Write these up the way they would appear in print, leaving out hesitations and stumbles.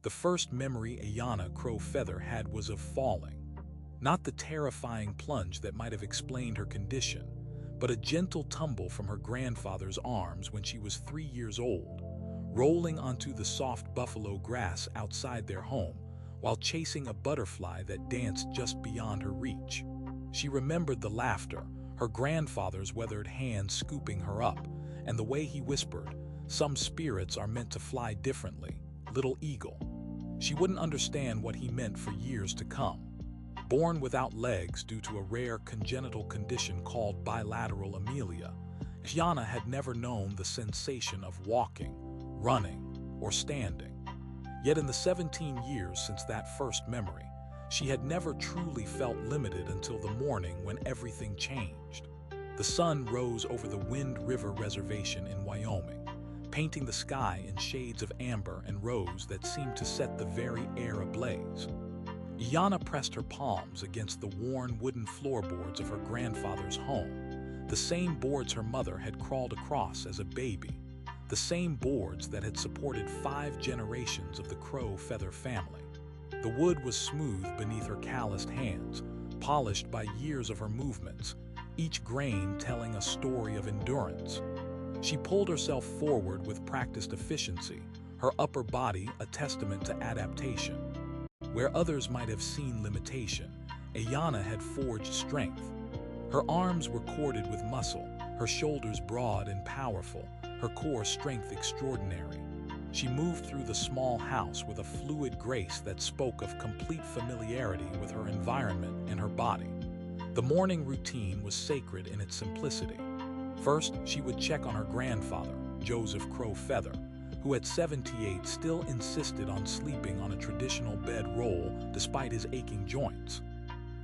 The first memory Ayanna Crow Feather had was of falling. Not the terrifying plunge that might have explained her condition, but a gentle tumble from her grandfather's arms when she was 3 years old, rolling onto the soft buffalo grass outside their home while chasing a butterfly that danced just beyond her reach. She remembered the laughter, her grandfather's weathered hands scooping her up, and the way he whispered, "Some spirits are meant to fly differently, little eagle." She wouldn't understand what he meant for years to come. Born without legs due to a rare congenital condition called bilateral amelia, Ayanna had never known the sensation of walking, running, or standing. Yet in the 17 years since that first memory, she had never truly felt limited until the morning when everything changed. The sun rose over the Wind River Reservation in Wyoming, painting the sky in shades of amber and rose that seemed to set the very air ablaze. Ayanna pressed her palms against the worn wooden floorboards of her grandfather's home, the same boards her mother had crawled across as a baby, the same boards that had supported 5 generations of the Crow Feather family. The wood was smooth beneath her calloused hands, polished by years of her movements, each grain telling a story of endurance. She pulled herself forward with practiced efficiency, her upper body a testament to adaptation. Where others might have seen limitation, Ayanna had forged strength. Her arms were corded with muscle, her shoulders broad and powerful, her core strength extraordinary. She moved through the small house with a fluid grace that spoke of complete familiarity with her environment and her body. The morning routine was sacred in its simplicity. First, she would check on her grandfather, Joseph Crow Feather, who at 78 still insisted on sleeping on a traditional bedroll despite his aching joints.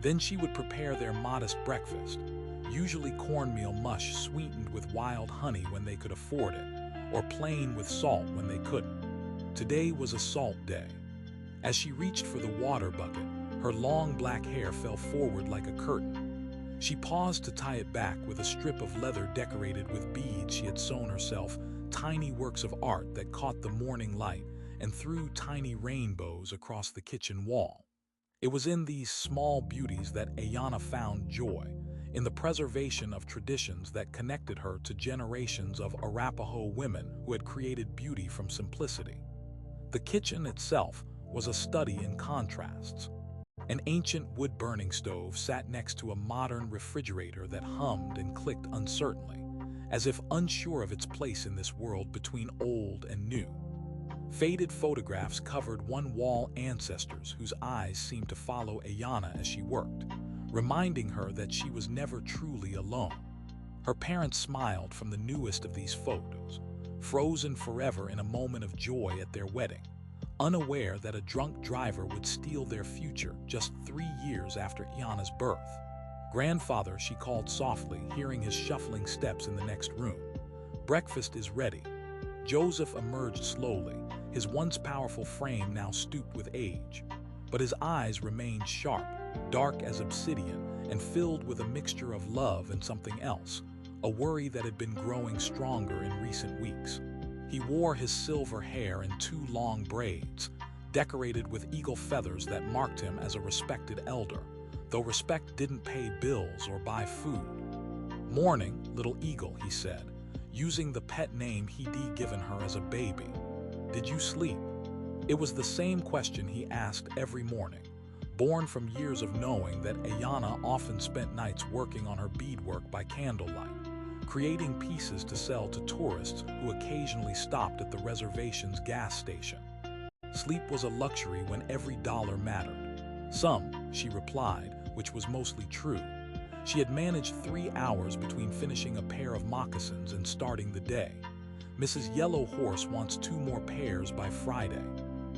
Then she would prepare their modest breakfast, usually cornmeal mush sweetened with wild honey when they could afford it, or plain with salt when they couldn't. Today was a salt day. As she reached for the water bucket, her long black hair fell forward like a curtain. She paused to tie it back with a strip of leather decorated with beads she had sewn herself, tiny works of art that caught the morning light and threw tiny rainbows across the kitchen wall. It was in these small beauties that Ayanna found joy, in the preservation of traditions that connected her to generations of Arapaho women who had created beauty from simplicity. The kitchen itself was a study in contrasts. An ancient wood-burning stove sat next to a modern refrigerator that hummed and clicked uncertainly, as if unsure of its place in this world between old and new. Faded photographs covered one wall, ancestors whose eyes seemed to follow Ayanna as she worked, reminding her that she was never truly alone. Her parents smiled from the newest of these photos, frozen forever in a moment of joy at their wedding, unaware that a drunk driver would steal their future just 3 years after Ayanna's birth. "Grandfather," she called softly, hearing his shuffling steps in the next room. "Breakfast is ready." Joseph emerged slowly, his once powerful frame now stooped with age, but his eyes remained sharp, dark as obsidian, and filled with a mixture of love and something else, a worry that had been growing stronger in recent weeks. He wore his silver hair in 2 long braids, decorated with eagle feathers that marked him as a respected elder, though respect didn't pay bills or buy food. "Morning, little eagle," he said, using the pet name he'd given her as a baby. "Did you sleep?" It was the same question he asked every morning, born from years of knowing that Ayanna often spent nights working on her beadwork by candlelight, creating pieces to sell to tourists who occasionally stopped at the reservation's gas station. Sleep was a luxury when every dollar mattered. "Some," she replied, which was mostly true. She had managed 3 hours between finishing a pair of moccasins and starting the day. "Mrs. Yellow Horse wants 2 more pairs by Friday.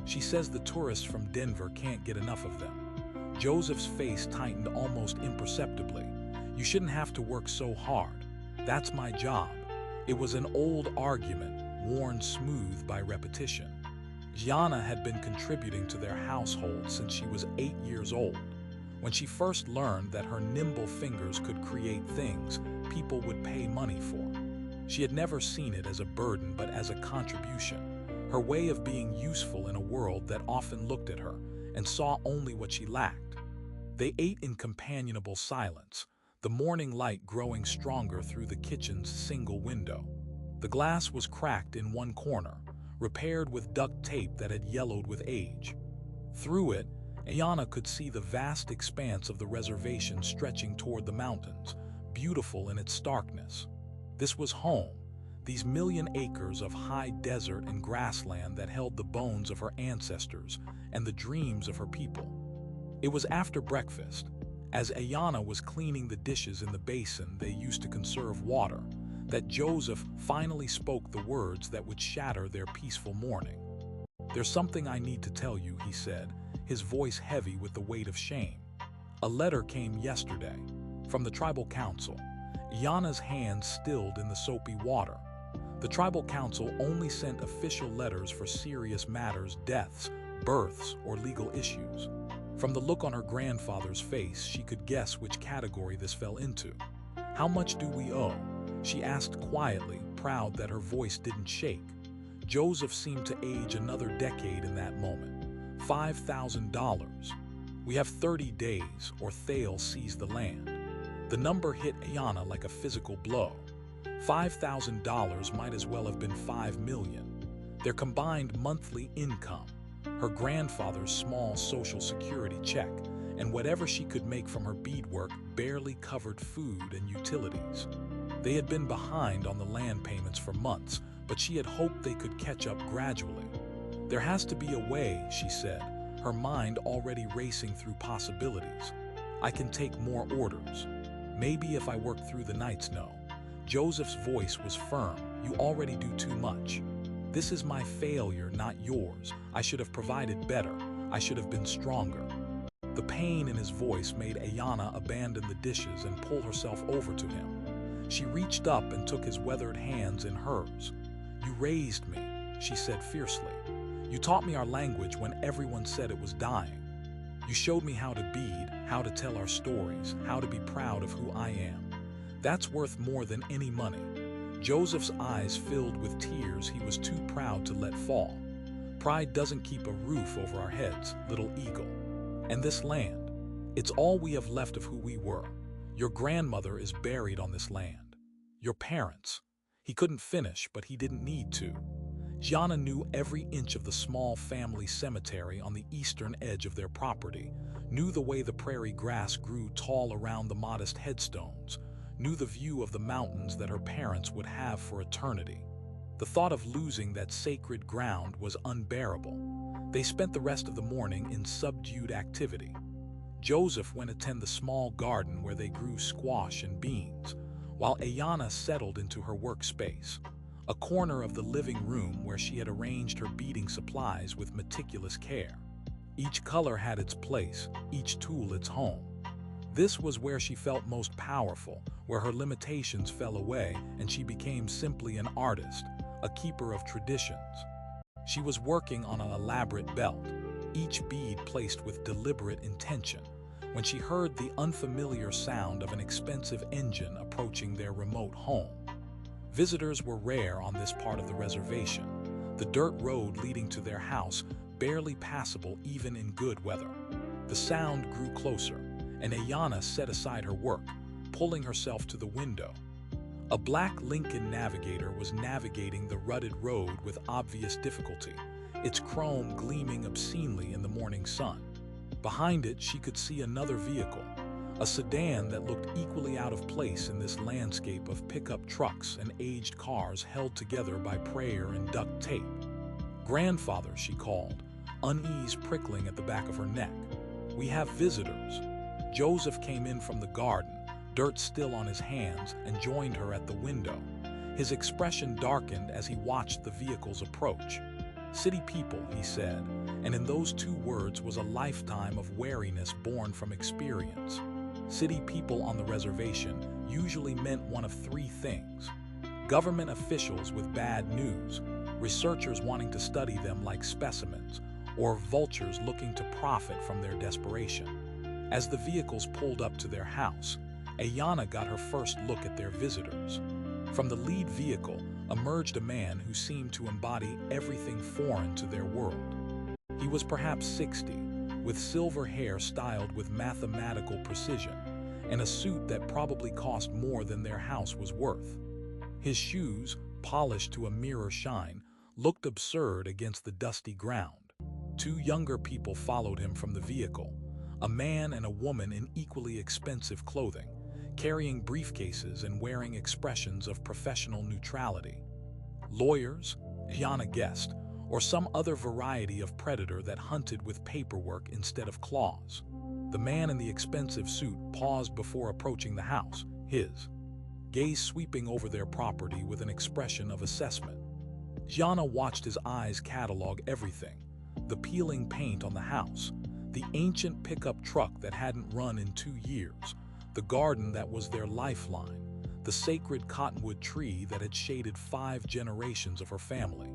She says the tourists from Denver can't get enough of them." Joseph's face tightened almost imperceptibly. "You shouldn't have to work so hard. That's my job." It was an old argument, worn smooth by repetition. Ayanna had been contributing to their household since she was 8 years old. When she first learned that her nimble fingers could create things people would pay money for, she had never seen it as a burden but as a contribution. her way of being useful in a world that often looked at her and saw only what she lacked. They ate in companionable silence, the morning light growing stronger through the kitchen's single window. The glass was cracked in one corner, repaired with duct tape that had yellowed with age. Through it, Ayanna could see the vast expanse of the reservation stretching toward the mountains, beautiful in its starkness. This was home, these million acres of high desert and grassland that held the bones of her ancestors and the dreams of her people. It was after breakfast, as Ayanna was cleaning the dishes in the basin they used to conserve water, that Joseph finally spoke the words that would shatter their peaceful morning. "There's something I need to tell you," he said, his voice heavy with the weight of shame. "A letter came yesterday, from the tribal council." Ayanna's hands stilled in the soapy water. The tribal council only sent official letters for serious matters, deaths, births, or legal issues. From the look on her grandfather's face, she could guess which category this fell into. "How much do we owe?" she asked quietly, proud that her voice didn't shake. Joseph seemed to age another decade in that moment. $5,000. "We have 30 days, or Thale sees the land." The number hit Ayanna like a physical blow. $5,000 might as well have been $5 million. Their combined monthly income, her grandfather's small Social Security check, and whatever she could make from her beadwork barely covered food and utilities. They had been behind on the land payments for months, but she had hoped they could catch up gradually. "There has to be a way," she said, her mind already racing through possibilities. "I can take more orders. Maybe if I work through the nights." "No." Joseph's voice was firm. "You already do too much. This is my failure, not yours. I should have provided better. I should have been stronger." The pain in his voice made Ayanna abandon the dishes and pull herself over to him. She reached up and took his weathered hands in hers. "You raised me," she said fiercely. "You taught me our language when everyone said it was dying. You showed me how to bead, how to tell our stories, how to be proud of who I am. That's worth more than any money." Joseph's eyes filled with tears he was too proud to let fall. "Pride doesn't keep a roof over our heads, little eagle. And this land, it's all we have left of who we were. Your grandmother is buried on this land. Your parents." He couldn't finish, but he didn't need to. Gianna knew every inch of the small family cemetery on the eastern edge of their property, knew the way the prairie grass grew tall around the modest headstones, knew the view of the mountains that her parents would have for eternity. The thought of losing that sacred ground was unbearable. They spent the rest of the morning in subdued activity. Joseph went to tend the small garden where they grew squash and beans, while Ayanna settled into her workspace, a corner of the living room where she had arranged her beading supplies with meticulous care. Each color had its place, each tool its home. This was where she felt most powerful, where her limitations fell away and she became simply an artist, a keeper of traditions. She was working on an elaborate belt, each bead placed with deliberate intention, when she heard the unfamiliar sound of an expensive engine approaching their remote home. Visitors were rare on this part of the reservation, the dirt road leading to their house barely passable even in good weather. The sound grew closer, and Ayanna set aside her work, pulling herself to the window. A black Lincoln Navigator was navigating the rutted road with obvious difficulty, its chrome gleaming obscenely in the morning sun. Behind it, she could see another vehicle, a sedan that looked equally out of place in this landscape of pickup trucks and aged cars held together by prayer and duct tape. "Grandfather," she called, unease prickling at the back of her neck. "We have visitors." Joseph came in from the garden, dirt still on his hands, and joined her at the window. His expression darkened as he watched the vehicles approach. "City people," he said, and in those two words was a lifetime of wariness born from experience. City people on the reservation usually meant one of three things: government officials with bad news, researchers wanting to study them like specimens, or vultures looking to profit from their desperation. As the vehicles pulled up to their house, Ayanna got her first look at their visitors. From the lead vehicle, emerged a man who seemed to embody everything foreign to their world. He was perhaps 60, with silver hair styled with mathematical precision, and a suit that probably cost more than their house was worth. His shoes, polished to a mirror shine, looked absurd against the dusty ground. Two younger people followed him from the vehicle, a man and a woman in equally expensive clothing, carrying briefcases and wearing expressions of professional neutrality. Lawyers, Ayanna guessed, or some other variety of predator that hunted with paperwork instead of claws. The man in the expensive suit paused before approaching the house, his gaze sweeping over their property with an expression of assessment. Ayanna watched his eyes catalog everything: the peeling paint on the house, the ancient pickup truck that hadn't run in 2 years, the garden that was their lifeline, the sacred cottonwood tree that had shaded 5 generations of her family.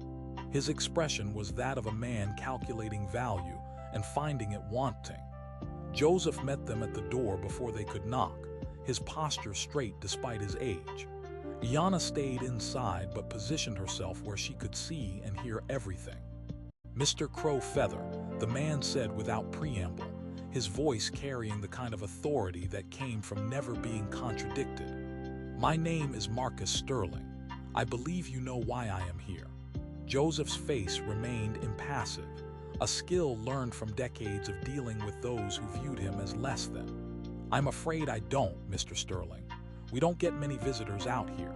His expression was that of a man calculating value and finding it wanting. Joseph met them at the door before they could knock, his posture straight despite his age. Ayanna stayed inside but positioned herself where she could see and hear everything. "Mr. Crow Feather," the man said without preamble, his voice carrying the kind of authority that came from never being contradicted. "My name is Marcus Sterling. I believe you know why I am here." Joseph's face remained impassive, a skill learned from decades of dealing with those who viewed him as less than. "I'm afraid I don't, Mr. Sterling. We don't get many visitors out here."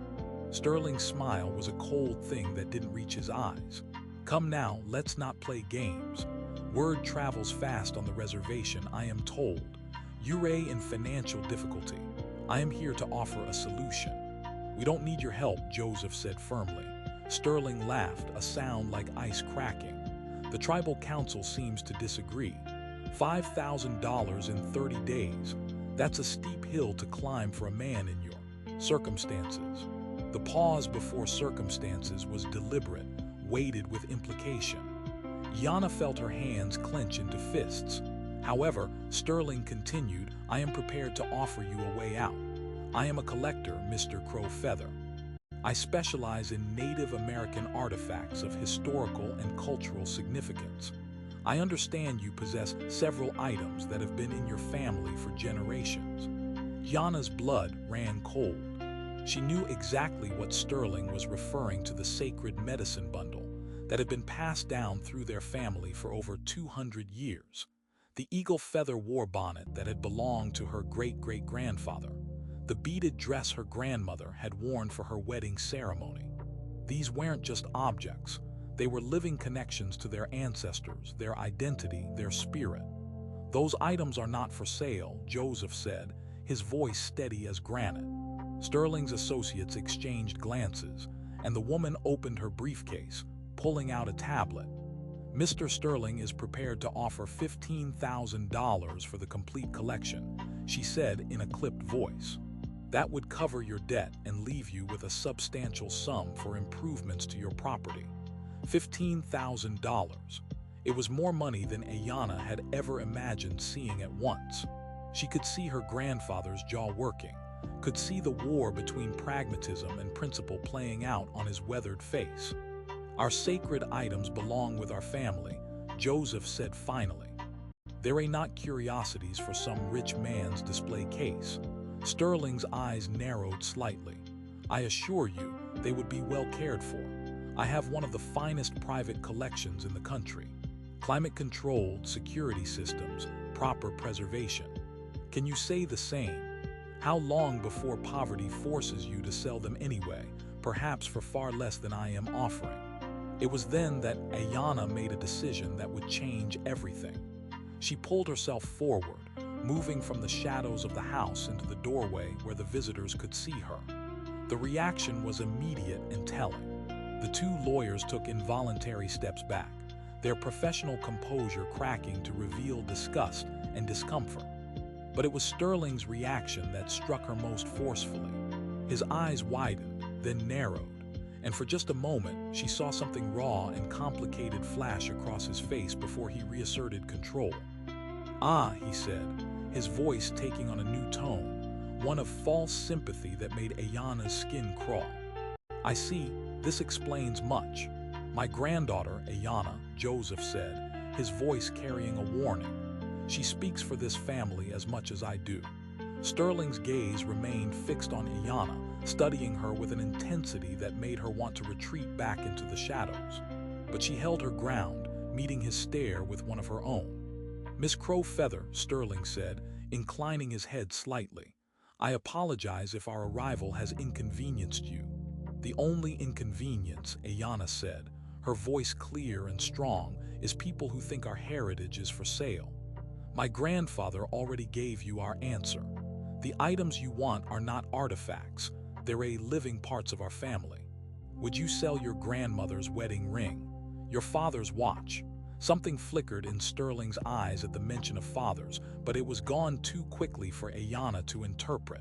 Sterling's smile was a cold thing that didn't reach his eyes. "Come now, let's not play games. Word travels fast on the reservation, I am told. You're in financial difficulty. I am here to offer a solution." "We don't need your help," Joseph said firmly. Sterling laughed, a sound like ice cracking. "The tribal council seems to disagree. $5,000 in 30 days. That's a steep hill to climb for a man in your circumstances." The pause before circumstances was deliberate, weighted with implication. Ayanna felt her hands clench into fists. However, Sterling continued, "I am prepared to offer you a way out. I am a collector, Mr. Crow Feather. I specialize in Native American artifacts of historical and cultural significance. I understand you possess several items that have been in your family for generations." Ayanna's blood ran cold. She knew exactly what Sterling was referring to: the sacred medicine bundle that had been passed down through their family for over 200 years. The eagle feather war bonnet that had belonged to her great-great-grandfather. The beaded dress her grandmother had worn for her wedding ceremony. These weren't just objects. They were living connections to their ancestors, their identity, their spirit. "Those items are not for sale," Joseph said, his voice steady as granite. Sterling's associates exchanged glances, and the woman opened her briefcase, pulling out a tablet. "Mr. Sterling is prepared to offer $15,000 for the complete collection," she said in a clipped voice. "That would cover your debt and leave you with a substantial sum for improvements to your property." $15,000. It was more money than Ayanna had ever imagined seeing at once. She could see her grandfather's jaw working, could see the war between pragmatism and principle playing out on his weathered face. "Our sacred items belong with our family," Joseph said finally. "They're not curiosities for some rich man's display case." Sterling's eyes narrowed slightly. "I assure you, they would be well cared for. I have one of the finest private collections in the country. Climate-controlled security systems, proper preservation. Can you say the same? How long before poverty forces you to sell them anyway, perhaps for far less than I am offering?" It was then that Ayanna made a decision that would change everything. She pulled herself forward, moving from the shadows of the house into the doorway where the visitors could see her. The reaction was immediate and telling. The two lawyers took involuntary steps back, their professional composure cracking to reveal disgust and discomfort. But it was Sterling's reaction that struck her most forcefully. His eyes widened, then narrowed, and for just a moment she saw something raw and complicated flash across his face before he reasserted control. "Ah," he said, his voice taking on a new tone, one of false sympathy that made Ayanna's skin crawl. I see, this explains much. My granddaughter, Ayana, Joseph said, his voice carrying a warning. She speaks for this family as much as I do. Sterling's gaze remained fixed on Ayana, studying her with an intensity that made her want to retreat back into the shadows. But she held her ground, meeting his stare with one of her own. Miss Crowfeather, Sterling said, inclining his head slightly. I apologize if our arrival has inconvenienced you. The only inconvenience, Ayana said, her voice clear and strong, is people who think our heritage is for sale. My grandfather already gave you our answer. The items you want are not artifacts, they're living parts of our family. Would you sell your grandmother's wedding ring? Your father's watch? Something flickered in Sterling's eyes at the mention of fathers, but it was gone too quickly for Ayana to interpret.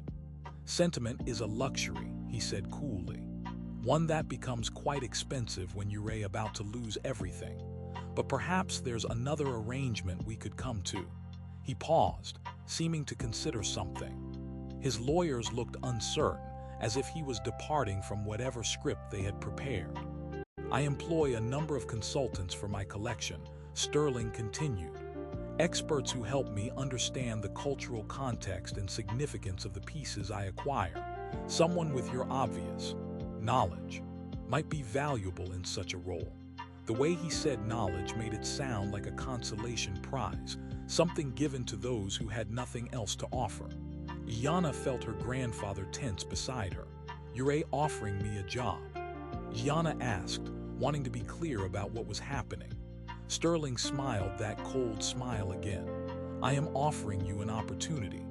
Sentiment is a luxury, he said coolly. One that becomes quite expensive when you're about to lose everything. But perhaps there's another arrangement we could come to. He paused, seeming to consider something. His lawyers looked uncertain, as if he was departing from whatever script they had prepared. I employ a number of consultants for my collection, Sterling continued. Experts who help me understand the cultural context and significance of the pieces I acquire. Someone with your obvious knowledge might be valuable in such a role. The way he said knowledge made it sound like a consolation prize, something given to those who had nothing else to offer. Ayana felt her grandfather tense beside her. You're offering me a job? Ayana asked, wanting to be clear about what was happening. Sterling smiled that cold smile again. I am offering you an opportunity.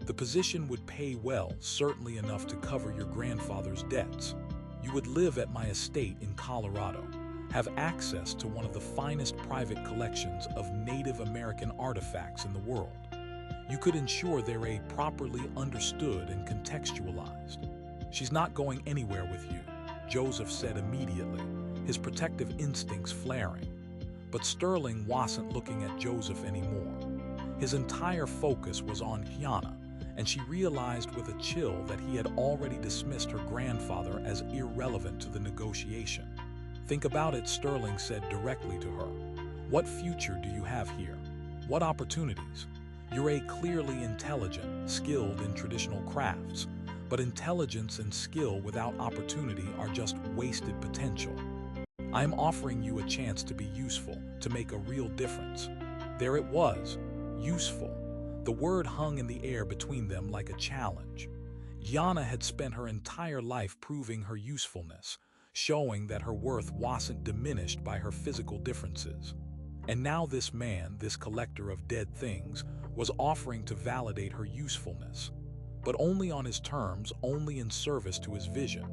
The position would pay well, certainly enough to cover your grandfather's debts. You would live at my estate in Colorado, have access to one of the finest private collections of Native American artifacts in the world. You could ensure they're properly understood and contextualized. She's not going anywhere with you, Joseph said immediately, his protective instincts flaring. But Sterling wasn't looking at Joseph anymore. His entire focus was on Ayana, and she realized with a chill that he had already dismissed her grandfather as irrelevant to the negotiation. Think about it, Sterling said directly to her. What future do you have here? What opportunities? You're clearly intelligent, skilled in traditional crafts, but intelligence and skill without opportunity are just wasted potential. I am offering you a chance to be useful, to make a real difference. There it was, useful. The word hung in the air between them like a challenge. Ayana had spent her entire life proving her usefulness, showing that her worth wasn't diminished by her physical differences. And now this man, this collector of dead things, was offering to validate her usefulness. But only on his terms, only in service to his vision.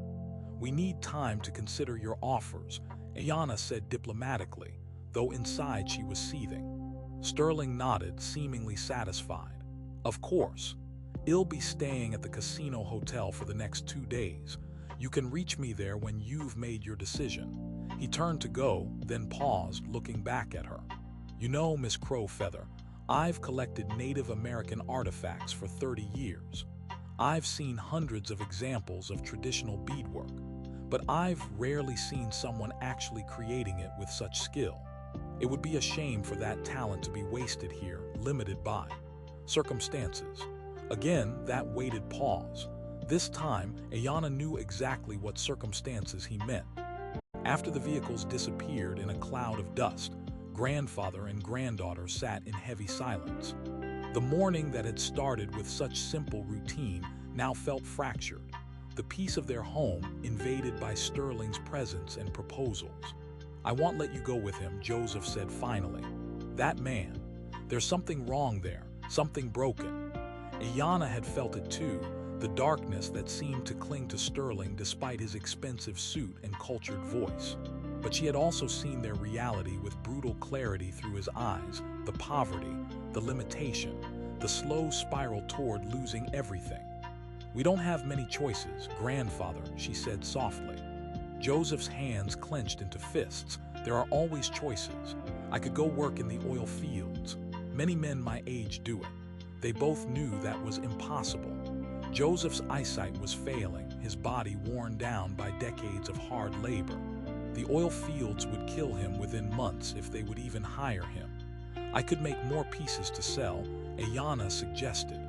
We need time to consider your offers, Ayana said diplomatically, though inside she was seething. Sterling nodded, seemingly satisfied. Of course. I'll be staying at the casino hotel for the next 2 days. You can reach me there when you've made your decision. He turned to go, then paused, looking back at her. You know, Miss Crowfeather, I've collected Native American artifacts for 30 years. I've seen hundreds of examples of traditional beadwork, but I've rarely seen someone actually creating it with such skill. It would be a shame for that talent to be wasted here, limited by circumstances. Again, that waited pause. This time, Ayana knew exactly what circumstances he meant. After the vehicles disappeared in a cloud of dust, grandfather and granddaughter sat in heavy silence. The morning that had started with such simple routine now felt fractured, the peace of their home invaded by Sterling's presence and proposals. I won't let you go with him, Joseph said finally. That man. There's something wrong there, something broken. Ayana had felt it too, the darkness that seemed to cling to Sterling despite his expensive suit and cultured voice. But she had also seen their reality with brutal clarity through his eyes, the poverty, the limitation, the slow spiral toward losing everything. We don't have many choices, grandfather, she said softly. Joseph's hands clenched into fists. There are always choices. I could go work in the oil fields. Many men my age do it. They both knew that was impossible. Joseph's eyesight was failing, his body worn down by decades of hard labor. The oil fields would kill him within months if they would even hire him. I could make more pieces to sell, Ayanna suggested.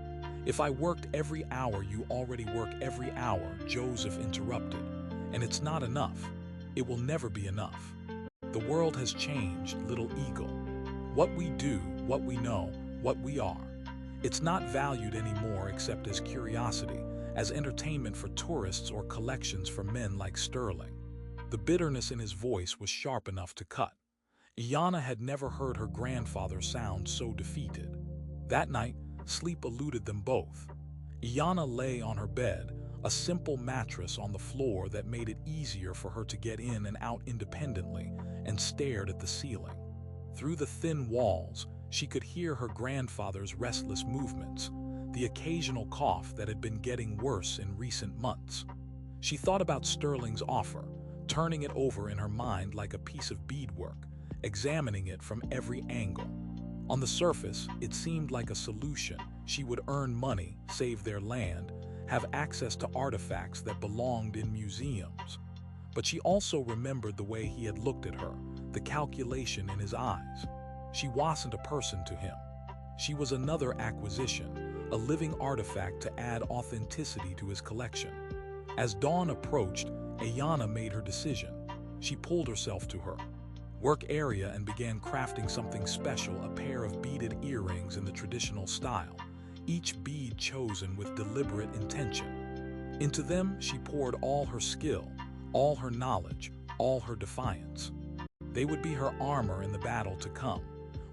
If I worked every hour you already work every hour, Joseph interrupted. And it's not enough. It will never be enough. The world has changed, little eagle. What we do, what we know, what we are. It's not valued anymore except as curiosity, as entertainment for tourists or collections for men like Sterling. The bitterness in his voice was sharp enough to cut. Ayanna had never heard her grandfather sound so defeated. That night, sleep eluded them both. Ayanna lay on her bed, a simple mattress on the floor that made it easier for her to get in and out independently, and stared at the ceiling. Through the thin walls, she could hear her grandfather's restless movements, the occasional cough that had been getting worse in recent months. She thought about Sterling's offer, turning it over in her mind like a piece of beadwork, examining it from every angle. On the surface, it seemed like a solution. She would earn money, save their land, have access to artifacts that belonged in museums. But she also remembered the way he had looked at her, the calculation in his eyes. She wasn't a person to him. She was another acquisition, a living artifact to add authenticity to his collection. As dawn approached, Ayanna made her decision. She pulled herself to her work area and began crafting something special, a pair of beaded earrings in the traditional style, each bead chosen with deliberate intention. Into them, she poured all her skill, all her knowledge, all her defiance. They would be her armor in the battle to come.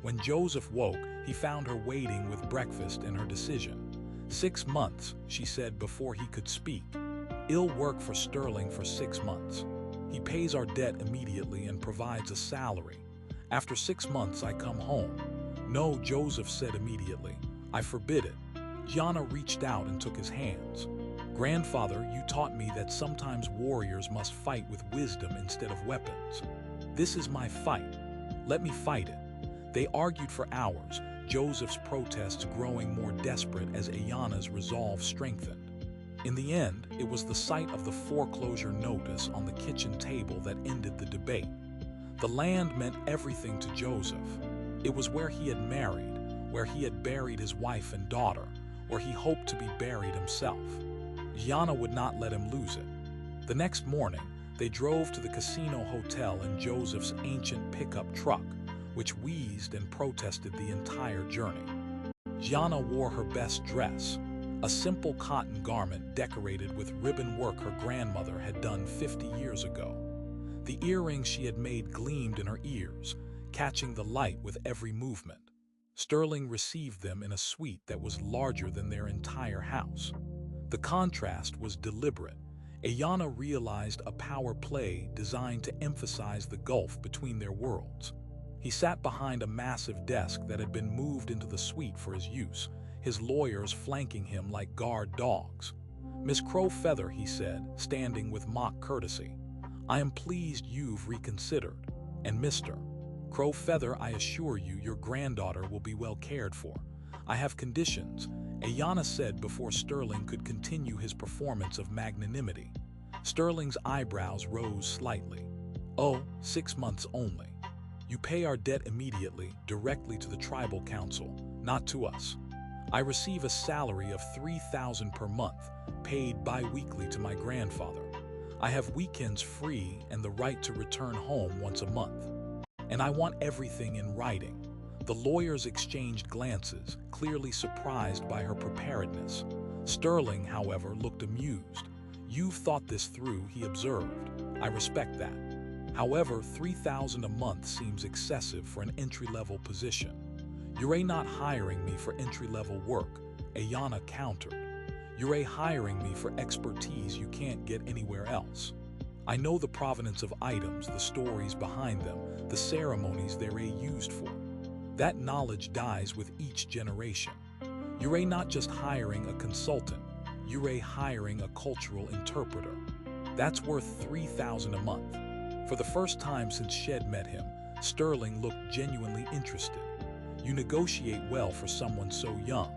When Joseph woke, he found her waiting with breakfast and her decision. 6 months, she said before he could speak. I'll work for Sterling for 6 months. He pays our debt immediately and provides a salary. After 6 months, I come home. No, Joseph said immediately. I forbid it. Ayanna reached out and took his hands. Grandfather, you taught me that sometimes warriors must fight with wisdom instead of weapons. This is my fight. Let me fight it. They argued for hours, Joseph's protests growing more desperate as Ayanna's resolve strengthened. In the end, it was the sight of the foreclosure notice on the kitchen table that ended the debate. The land meant everything to Joseph. It was where he had married, where he had buried his wife and daughter, where he hoped to be buried himself. Ayanna would not let him lose it. The next morning, they drove to the casino hotel in Joseph's ancient pickup truck, which wheezed and protested the entire journey. Ayanna wore her best dress, a simple cotton garment decorated with ribbon work her grandmother had done 50 years ago. The earrings she had made gleamed in her ears, catching the light with every movement. Sterling received them in a suite that was larger than their entire house. The contrast was deliberate. Ayanna realized a power play designed to emphasize the gulf between their worlds. He sat behind a massive desk that had been moved into the suite for his use, his lawyers flanking him like guard dogs. Miss Crowfeather, he said, standing with mock courtesy, I am pleased you've reconsidered. And Mr. Crowfeather, I assure you your granddaughter will be well cared for. I have conditions, Ayanna said before Sterling could continue his performance of magnanimity. Sterling's eyebrows rose slightly. Oh, 6 months only. You pay our debt immediately, directly to the tribal council, not to us. I receive a salary of $3,000 per month, paid bi-weekly to my grandfather. I have weekends free and the right to return home once a month. And I want everything in writing. The lawyers exchanged glances, clearly surprised by her preparedness. Sterling, however, looked amused. You've thought this through, he observed. I respect that. However, $3,000 a month seems excessive for an entry-level position. You're not hiring me for entry-level work, Ayanna countered. You're hiring me for expertise you can't get anywhere else. I know the provenance of items, the stories behind them, the ceremonies they're used for. That knowledge dies with each generation. You're not just hiring a consultant, you're hiring a cultural interpreter. That's worth $3,000 a month. For the first time since Shed met him, Sterling looked genuinely interested. You negotiate well for someone so young.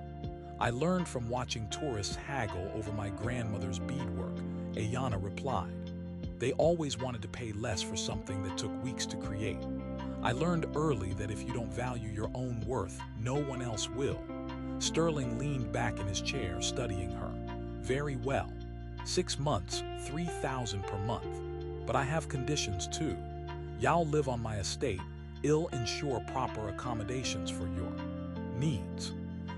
I learned from watching tourists haggle over my grandmother's beadwork, Ayanna replied. They always wanted to pay less for something that took weeks to create. I learned early that if you don't value your own worth, no one else will. Sterling leaned back in his chair, studying her. Very well. 6 months, $3,000 per month. But I have conditions too. Y'all live on my estate. I'll ensure proper accommodations for your needs.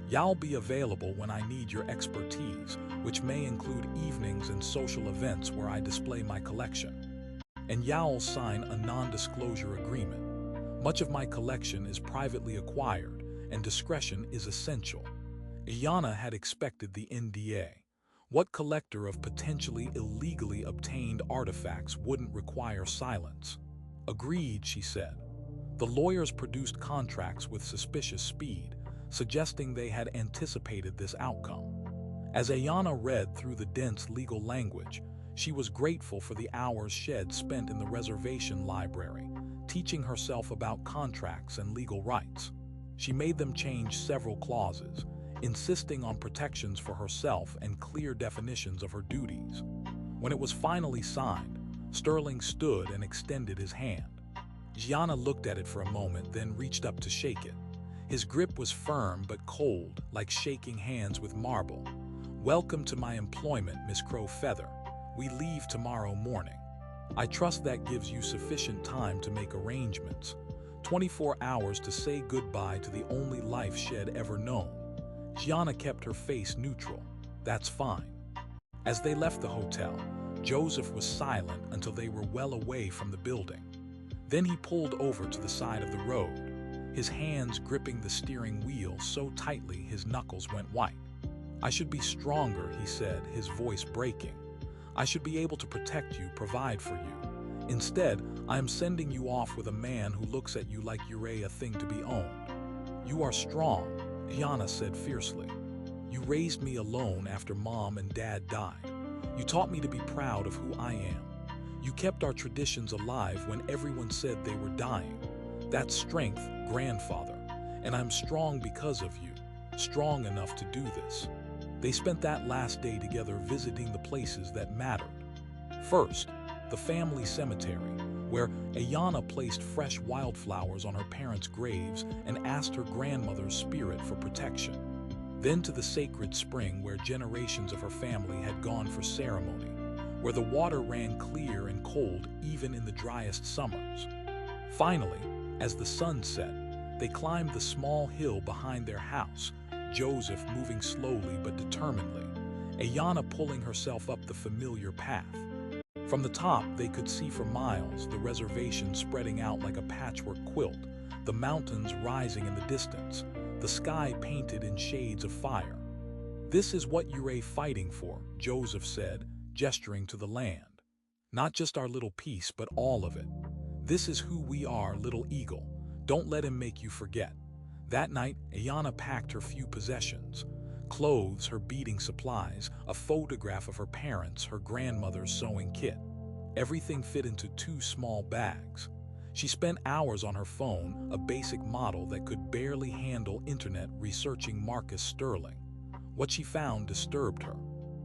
Y'all be available when I need your expertise, which may include evenings and social events where I display my collection. And y'all sign a non-disclosure agreement. Much of my collection is privately acquired, and discretion is essential. Ayanna had expected the NDA. What collector of potentially illegally obtained artifacts wouldn't require silence? Agreed, she said. The lawyers produced contracts with suspicious speed, suggesting they had anticipated this outcome. As Ayanna read through the dense legal language, she was grateful for the hours Shed spent in the reservation library, teaching herself about contracts and legal rights. She made them change several clauses, insisting on protections for herself and clear definitions of her duties. When it was finally signed, Sterling stood and extended his hand. Ayanna looked at it for a moment, then reached up to shake it. His grip was firm but cold, like shaking hands with marble. Welcome to my employment, Miss Crowfeather. We leave tomorrow morning. I trust that gives you sufficient time to make arrangements. 24 hours to say goodbye to the only life Shed ever known. Ayanna kept her face neutral. That's fine. As they left the hotel, Joseph was silent until they were well away from the building. Then he pulled over to the side of the road, his hands gripping the steering wheel so tightly his knuckles went white. I should be stronger, he said, his voice breaking. I should be able to protect you, provide for you. Instead, I am sending you off with a man who looks at you like you're a thing to be owned. You are strong, Ayanna said fiercely. You raised me alone after Mom and Dad died. You taught me to be proud of who I am. You kept our traditions alive when everyone said they were dying. That's strength, grandfather, and I'm strong because of you, strong enough to do this. They spent that last day together visiting the places that mattered. First, the family cemetery, where Ayanna placed fresh wildflowers on her parents' graves and asked her grandmother's spirit for protection. Then to the sacred spring where generations of her family had gone for ceremony, where the water ran clear and cold even in the driest summers. Finally, as the sun set, they climbed the small hill behind their house, Joseph moving slowly but determinedly, Ayanna pulling herself up the familiar path. From the top, they could see for miles the reservation spreading out like a patchwork quilt, the mountains rising in the distance, the sky painted in shades of fire. This is what you're fighting for, Joseph said, gesturing to the land. Not just our little piece, but all of it. This is who we are, little eagle. Don't let him make you forget. That night, Ayanna packed her few possessions. Clothes, her beading supplies, a photograph of her parents, her grandmother's sewing kit. Everything fit into 2 small bags. She spent hours on her phone, a basic model that could barely handle internet, researching Marcus Sterling. What she found disturbed her.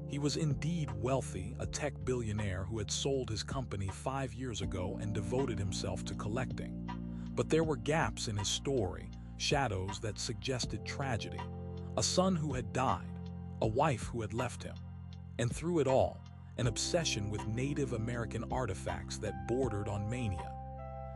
He was indeed wealthy, a tech billionaire who had sold his company 5 years ago and devoted himself to collecting. But there were gaps in his story, shadows that suggested tragedy. A son who had died, a wife who had left him, and through it all, an obsession with Native American artifacts that bordered on mania.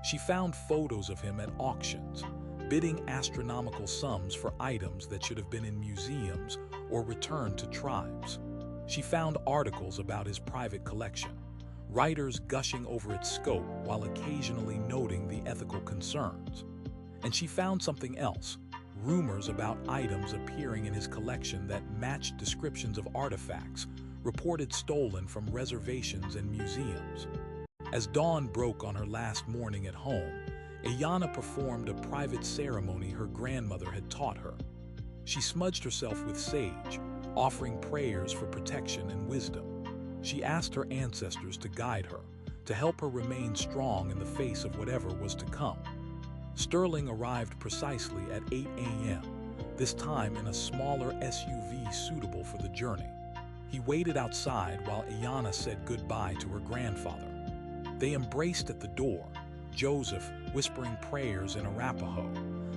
She found photos of him at auctions, bidding astronomical sums for items that should have been in museums or returned to tribes. She found articles about his private collection, writers gushing over its scope while occasionally noting the ethical concerns. And she found something else, rumors about items appearing in his collection that matched descriptions of artifacts reported stolen from reservations and museums. As dawn broke on her last morning at home, Ayanna performed a private ceremony her grandmother had taught her. She smudged herself with sage, offering prayers for protection and wisdom. She asked her ancestors to guide her, to help her remain strong in the face of whatever was to come. Sterling arrived precisely at 8 a.m., this time in a smaller SUV suitable for the journey. He waited outside while Ayanna said goodbye to her grandfather. They embraced at the door, Joseph whispering prayers in Arapaho,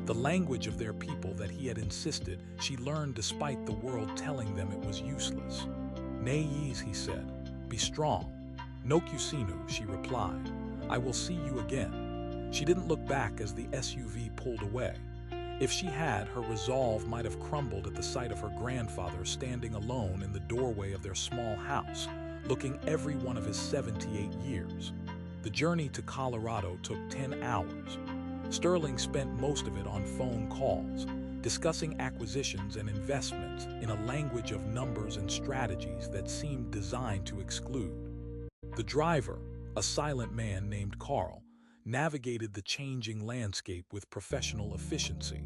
the language of their people that he had insisted she learned despite the world telling them it was useless. "Nayis," he said, "be strong." "No kusinu," she replied. "I will see you again." She didn't look back as the SUV pulled away. If she had, her resolve might have crumbled at the sight of her grandfather standing alone in the doorway of their small house, looking every one of his 78 years. The journey to Colorado took 10 hours. Sterling spent most of it on phone calls, discussing acquisitions and investments in a language of numbers and strategies that seemed designed to exclude. The driver, a silent man named Carl, navigated the changing landscape with professional efficiency.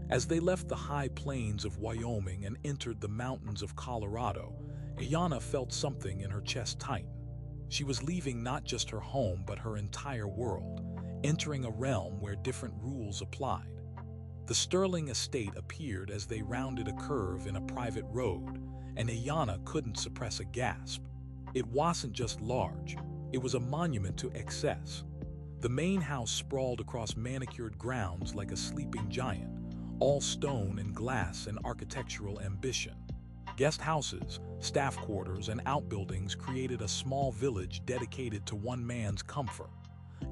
As they left the high plains of Wyoming and entered the mountains of Colorado, Ayanna felt something in her chest tighten. She was leaving not just her home but her entire world, entering a realm where different rules applied. The Sterling estate appeared as they rounded a curve in a private road, and Ayanna couldn't suppress a gasp. It wasn't just large, it was a monument to excess. The main house sprawled across manicured grounds like a sleeping giant, all stone and glass and architectural ambition. Guest houses, staff quarters, and outbuildings created a small village dedicated to one man's comfort.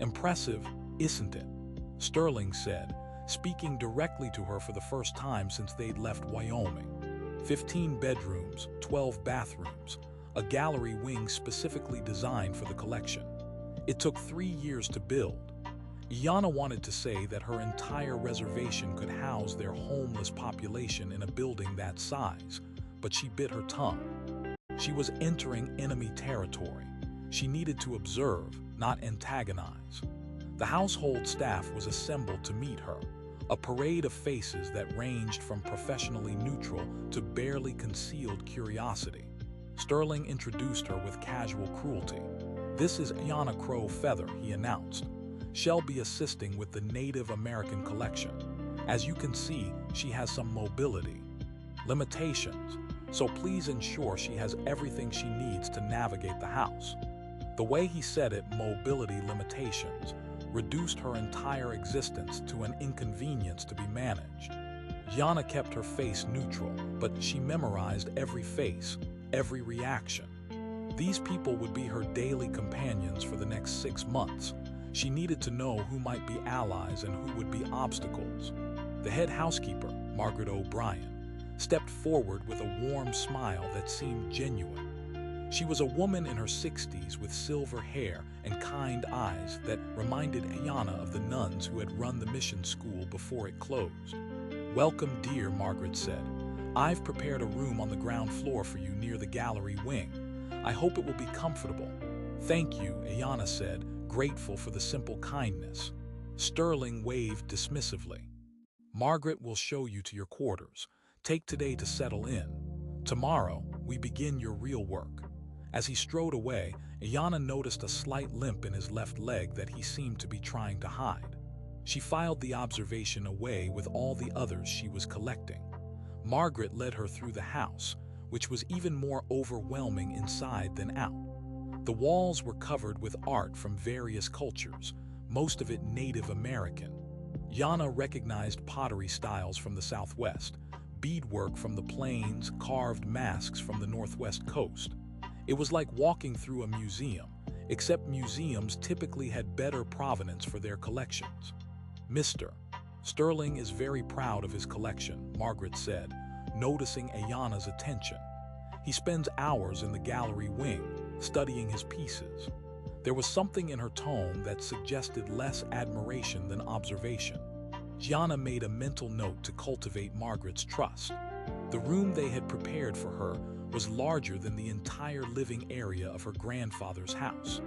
"Impressive, isn't it?" Sterling said, speaking directly to her for the first time since they'd left Wyoming. 15 bedrooms, 12 bathrooms, a gallery wing specifically designed for the collection. It took 3 years to build. Ayanna wanted to say that her entire reservation could house their homeless population in a building that size, but she bit her tongue. She was entering enemy territory. She needed to observe, not antagonize. The household staff was assembled to meet her, a parade of faces that ranged from professionally neutral to barely concealed curiosity. Sterling introduced her with casual cruelty. "This is Ayanna Crow Feather," he announced. "She'll be assisting with the Native American collection. As you can see, she has some mobility limitations, so please ensure she has everything she needs to navigate the house." The way he said it, mobility limitations, reduced her entire existence to an inconvenience to be managed. Ayanna kept her face neutral, but she memorized every face, every reaction. These people would be her daily companions for the next 6 months. She needed to know who might be allies and who would be obstacles. The head housekeeper, Margaret O'Brien, stepped forward with a warm smile that seemed genuine. She was a woman in her 60s with silver hair and kind eyes that reminded Ayanna of the nuns who had run the mission school before it closed. "Welcome, dear," Margaret said. "I've prepared a room on the ground floor for you near the gallery wing. I hope it will be comfortable." "Thank you," Ayanna said, grateful for the simple kindness. Sterling waved dismissively. "Margaret will show you to your quarters. Take today to settle in. Tomorrow, we begin your real work." As he strode away, Ayanna noticed a slight limp in his left leg that he seemed to be trying to hide. She filed the observation away with all the others she was collecting. Margaret led her through the house, which was even more overwhelming inside than out. The walls were covered with art from various cultures, most of it Native American. Ayanna recognized pottery styles from the Southwest, beadwork from the plains, carved masks from the Northwest coast. It was like walking through a museum, except museums typically had better provenance for their collections. "Mr. Sterling is very proud of his collection," Margaret said, noticing Ayanna's attention. "He spends hours in the gallery wing, studying his pieces." There was something in her tone that suggested less admiration than observation. Ayanna made a mental note to cultivate Margaret's trust. The room they had prepared for her was larger than the entire living area of her grandfather's house.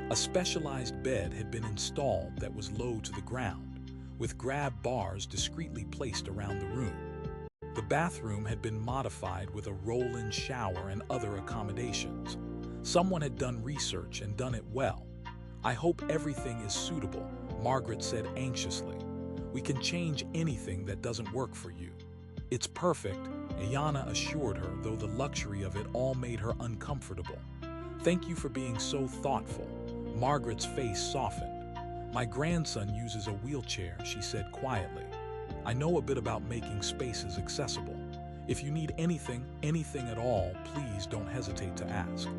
A specialized bed had been installed that was low to the ground, with grab bars discreetly placed around the room. The bathroom had been modified with a roll-in shower and other accommodations. Someone had done research and done it well. "I hope everything is suitable," Margaret said anxiously. "We can change anything that doesn't work for you." "It's perfect," Ayana assured her, though the luxury of it all made her uncomfortable. "Thank you for being so thoughtful." Margaret's face softened. "My grandson uses a wheelchair," she said quietly. "I know a bit about making spaces accessible. If you need anything at all, please don't hesitate to ask."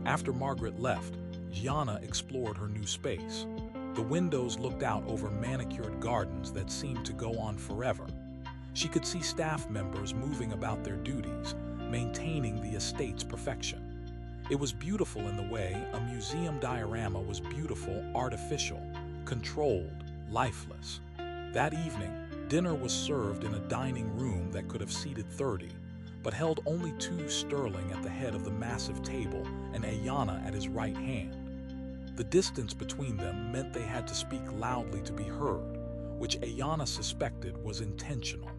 After Margaret left, Gianna explored her new space. The windows looked out over manicured gardens that seemed to go on forever. She could see staff members moving about their duties, maintaining the estate's perfection. It was beautiful in the way a museum diorama was beautiful, artificial, controlled, lifeless. That evening, dinner was served in a dining room that could have seated 30, but held only 2 Sterling at the head of the massive table and Ayana at his right hand. The distance between them meant they had to speak loudly to be heard, which Ayana suspected was intentional.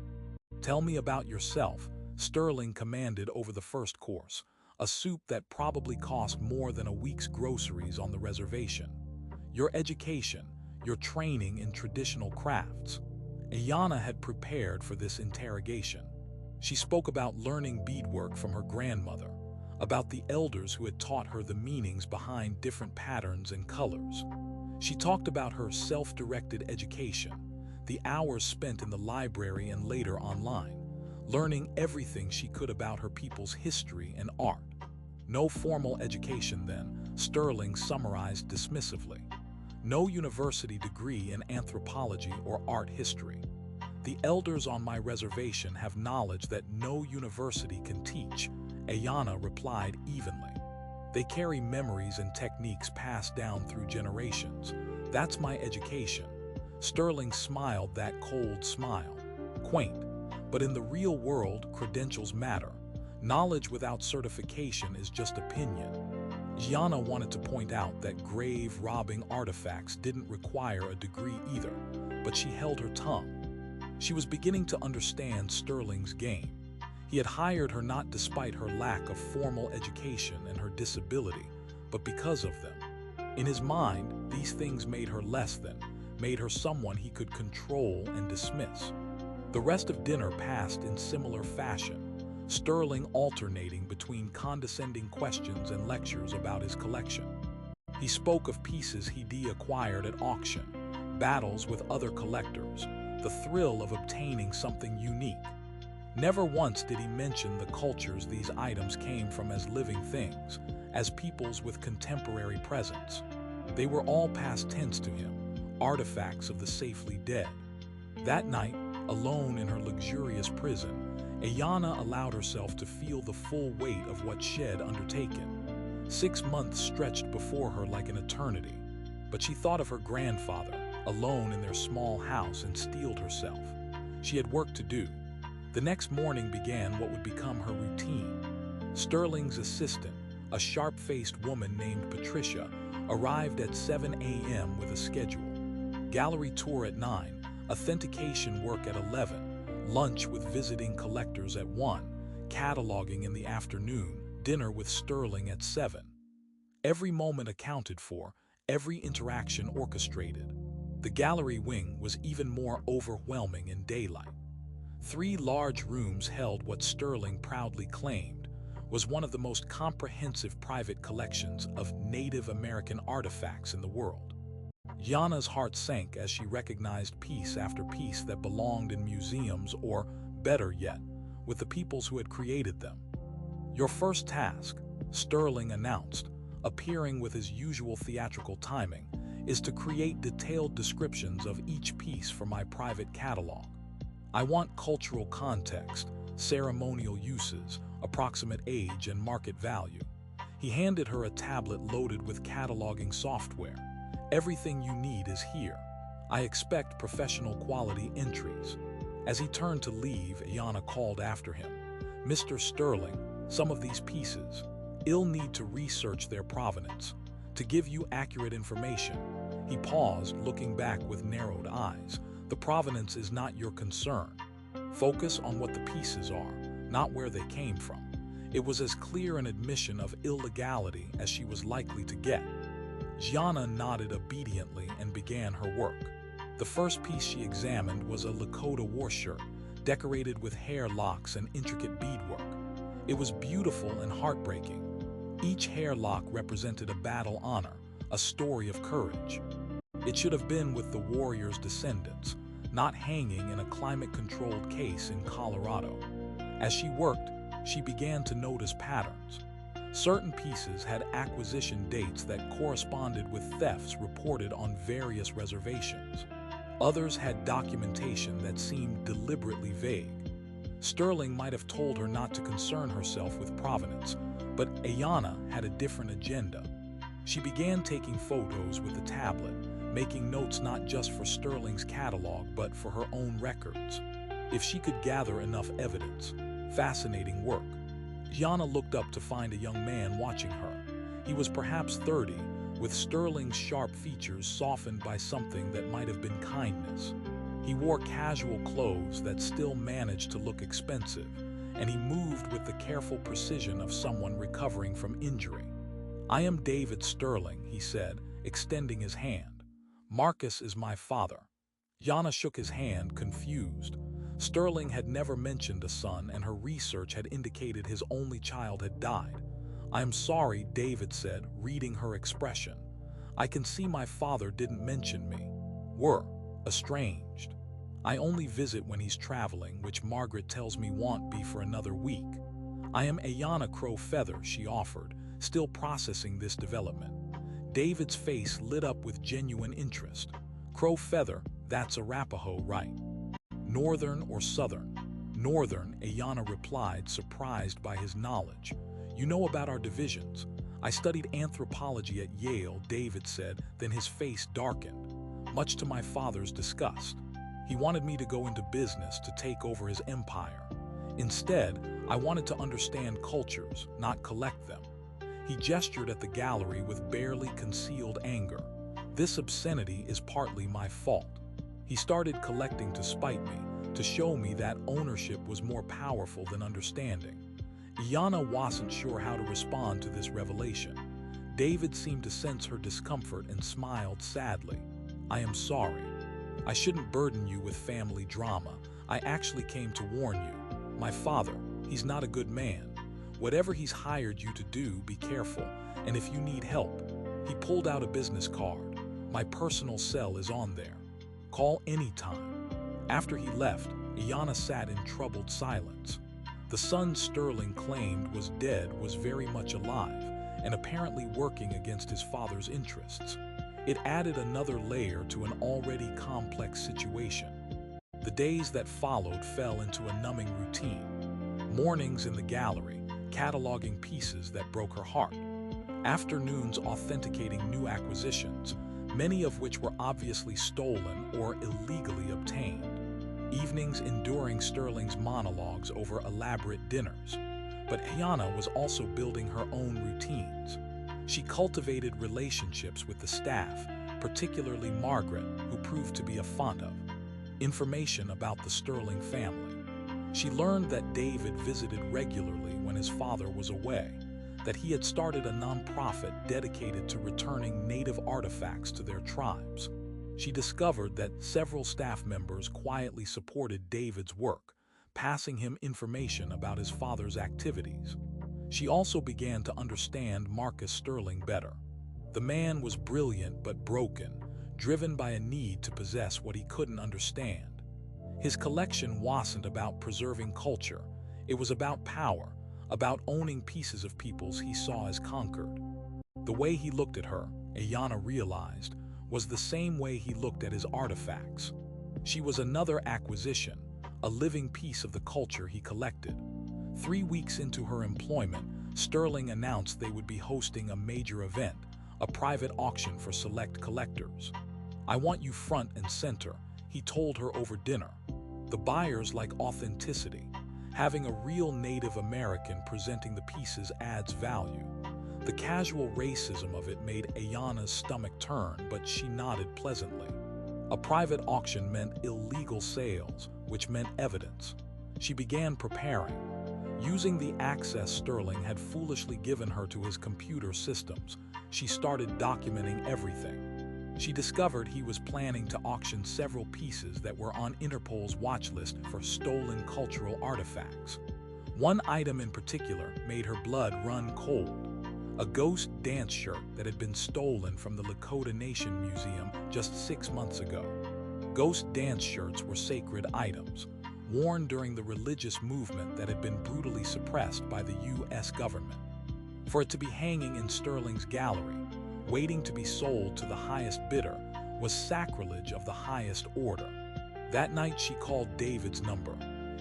"Tell me about yourself," Sterling commanded over the first course, a soup that probably cost more than a week's groceries on the reservation. "Your education, your training in traditional crafts." Ayana had prepared for this interrogation. She spoke about learning beadwork from her grandmother, about the elders who had taught her the meanings behind different patterns and colors. She talked about her self-directed education, the hours spent in the library and later online, learning everything she could about her people's history and art. "No formal education then," Sterling summarized dismissively. "No university degree in anthropology or art history. The elders on my reservation have knowledge that no university can teach," Ayana replied evenly. "They carry memories and techniques passed down through generations. That's my education." Sterling smiled that cold smile. "Quaint. But in the real world, credentials matter. Knowledge without certification is just opinion." Gianna wanted to point out that grave-robbing artifacts didn't require a degree either, but she held her tongue. She was beginning to understand Sterling's game. He had hired her not despite her lack of formal education and her disability, but because of them. In his mind, these things made her less than, made her someone he could control and dismiss. The rest of dinner passed in similar fashion, Sterling alternating between condescending questions and lectures about his collection. He spoke of pieces he'd acquired at auction, battles with other collectors, the thrill of obtaining something unique. Never once did he mention the cultures these items came from as living things, as peoples with contemporary presence. They were all past tense to him, artifacts of the safely dead. That night, alone in her luxurious prison, Ayana allowed herself to feel the full weight of what she'd undertaken. 6 months stretched before her like an eternity, but she thought of her grandfather, alone in their small house, and steeled herself. She had work to do. The next morning began what would become her routine. Sterling's assistant, a sharp-faced woman named Patricia, arrived at 7 a.m. with a schedule. Gallery tour at 9, authentication work at 11, lunch with visiting collectors at 1, cataloging in the afternoon, dinner with Sterling at 7. Every moment accounted for, every interaction orchestrated. The gallery wing was even more overwhelming in daylight. 3 large rooms held what Sterling proudly claimed was one of the most comprehensive private collections of Native American artifacts in the world. Gianna's heart sank as she recognized piece after piece that belonged in museums, or, better yet, with the peoples who had created them. "Your first task," Sterling announced, appearing with his usual theatrical timing, "is to create detailed descriptions of each piece for my private catalog. I want cultural context, ceremonial uses, approximate age, and market value." He handed her a tablet loaded with cataloging software. "Everything you need is here. I expect professional quality entries." As he turned to leave, Ayana called after him, "Mr. Sterling, some of these pieces, you'll need to research their provenance. To give you accurate information." He paused, looking back with narrowed eyes. "The provenance is not your concern. Focus on what the pieces are, not where they came from." It was as clear an admission of illegality as she was likely to get. Gianna nodded obediently and began her work. The first piece she examined was a Lakota war shirt, decorated with hair locks and intricate beadwork. It was beautiful and heartbreaking. Each hair lock represented a battle honor, a story of courage. It should have been with the warrior's descendants, not hanging in a climate-controlled case in Colorado. As she worked, she began to notice patterns. Certain pieces had acquisition dates that corresponded with thefts reported on various reservations. Others had documentation that seemed deliberately vague. Sterling might have told her not to concern herself with provenance, but Ayanna had a different agenda. She began taking photos with the tablet, making notes not just for Sterling's catalog but for her own records. If she could gather enough evidence, fascinating work. Ayanna looked up to find a young man watching her. He was perhaps 30, with Sterling's sharp features softened by something that might have been kindness. He wore casual clothes that still managed to look expensive, and he moved with the careful precision of someone recovering from injury. "I am David Sterling," he said, extending his hand. "Marcus is my father." Ayanna shook his hand, confused. Sterling had never mentioned a son, and her research had indicated his only child had died. "I am sorry," David said, reading her expression. "I can see my father didn't mention me. We're estranged. I only visit when he's traveling, which Margaret tells me won't be for another week." "I am Ayanna Crowfeather," she offered, still processing this development. David's face lit up with genuine interest. "Crowfeather, that's Arapaho, right? Northern or Southern?" "Northern," Ayanna replied, surprised by his knowledge. "You know about our divisions." "I studied anthropology at Yale," David said, then his face darkened, much to my father's disgust. He wanted me to go into business to take over his empire. Instead, I wanted to understand cultures, not collect them. He gestured at the gallery with barely concealed anger. "This obscenity is partly my fault." He started collecting to spite me, to show me that ownership was more powerful than understanding. Ayanna wasn't sure how to respond to this revelation. David seemed to sense her discomfort and smiled sadly. "I am sorry. I shouldn't burden you with family drama. I actually came to warn you. My father, he's not a good man. Whatever he's hired you to do, be careful, and if you need help." He pulled out a business card. "My personal cell is on there. Call anytime." After he left, Ayanna sat in troubled silence. The son Sterling claimed was dead was very much alive, and apparently working against his father's interests. It added another layer to an already complex situation. The days that followed fell into a numbing routine. Mornings in the gallery, cataloging pieces that broke her heart. Afternoons authenticating new acquisitions, many of which were obviously stolen or illegally obtained. Evenings enduring Sterling's monologues over elaborate dinners. But Ayanna was also building her own routines. She cultivated relationships with the staff, particularly Margaret, who proved to be a font of information about the Sterling family. She learned that David visited regularly when his father was away, that he had started a nonprofit dedicated to returning native artifacts to their tribes. She discovered that several staff members quietly supported David's work, passing him information about his father's activities. She also began to understand Marcus Sterling better. The man was brilliant but broken, driven by a need to possess what he couldn't understand. His collection wasn't about preserving culture. It was about power, about owning pieces of peoples he saw as conquered. The way he looked at her, Ayanna realized, was the same way he looked at his artifacts. She was another acquisition, a living piece of the culture he collected. 3 weeks into her employment, Sterling announced they would be hosting a major event, a private auction for select collectors. "I want you front and center," he told her over dinner. "The buyers like authenticity. Having a real Native American presenting the pieces adds value." The casual racism of it made Ayanna's stomach turn, but she nodded pleasantly. A private auction meant illegal sales, which meant evidence. She began preparing. Using the access Sterling had foolishly given her to his computer systems, she started documenting everything. She discovered he was planning to auction several pieces that were on Interpol's watch list for stolen cultural artifacts. One item in particular made her blood run cold: a ghost dance shirt that had been stolen from the Lakota Nation Museum just 6 months ago. Ghost dance shirts were sacred items, worn during the religious movement that had been brutally suppressed by the U.S. government. For it to be hanging in Sterling's gallery, waiting to be sold to the highest bidder, was sacrilege of the highest order. That night she called David's number.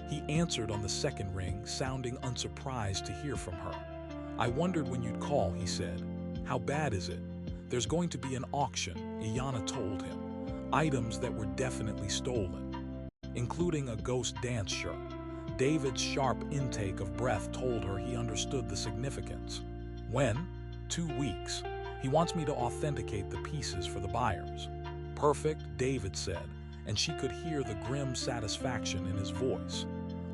He answered on the second ring, sounding unsurprised to hear from her. "I wondered when you'd call," he said. "How bad is it?" "There's going to be an auction," Ayanna told him. "Items that were definitely stolen, including a ghost dance shirt." David's sharp intake of breath told her he understood the significance. "When?" "2 weeks. He wants me to authenticate the pieces for the buyers." "Perfect," David said, and she could hear the grim satisfaction in his voice.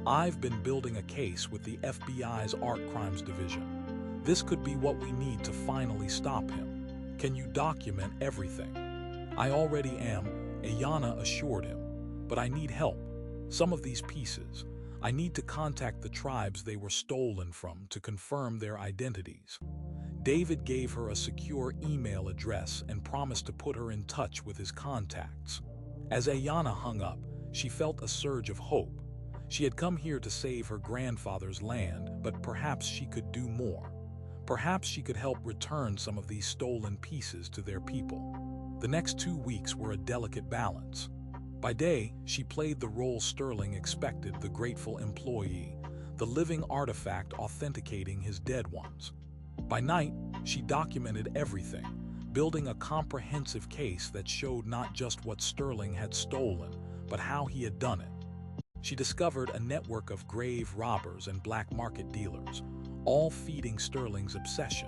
"I've been building a case with the FBI's Art Crimes Division. This could be what we need to finally stop him. Can you document everything?" "I already am," Ayanna assured him. "But I need help. Some of these pieces, I need to contact the tribes they were stolen from to confirm their identities." David gave her a secure email address and promised to put her in touch with his contacts. As Ayanna hung up, she felt a surge of hope. She had come here to save her grandfather's land, but perhaps she could do more. Perhaps she could help return some of these stolen pieces to their people. The next 2 weeks were a delicate balance. By day, she played the role Sterling expected: the grateful employee, the living artifact authenticating his dead ones. By night, she documented everything, building a comprehensive case that showed not just what Sterling had stolen, but how he had done it. She discovered a network of grave robbers and black market dealers, all feeding Sterling's obsession.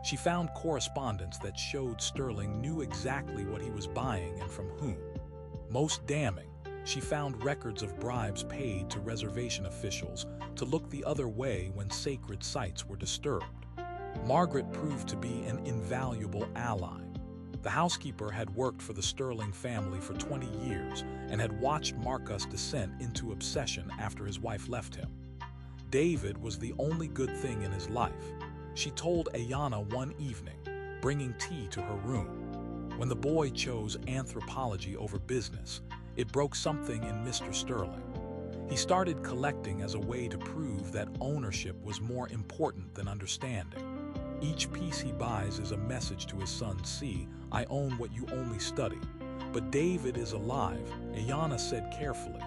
She found correspondence that showed Sterling knew exactly what he was buying and from whom. Most damning, she found records of bribes paid to reservation officials to look the other way when sacred sites were disturbed. Margaret proved to be an invaluable ally. The housekeeper had worked for the Sterling family for 20 years and had watched Marcus descent into obsession after his wife left him. David was the only good thing in his life, she told Ayanna one evening, bringing tea to her room. When the boy chose anthropology over business, it broke something in Mr. Sterling. He started collecting as a way to prove that ownership was more important than understanding. Each piece he buys is a message to his son: "See, I own what you only study." "But David is alive," Ayanna said carefully.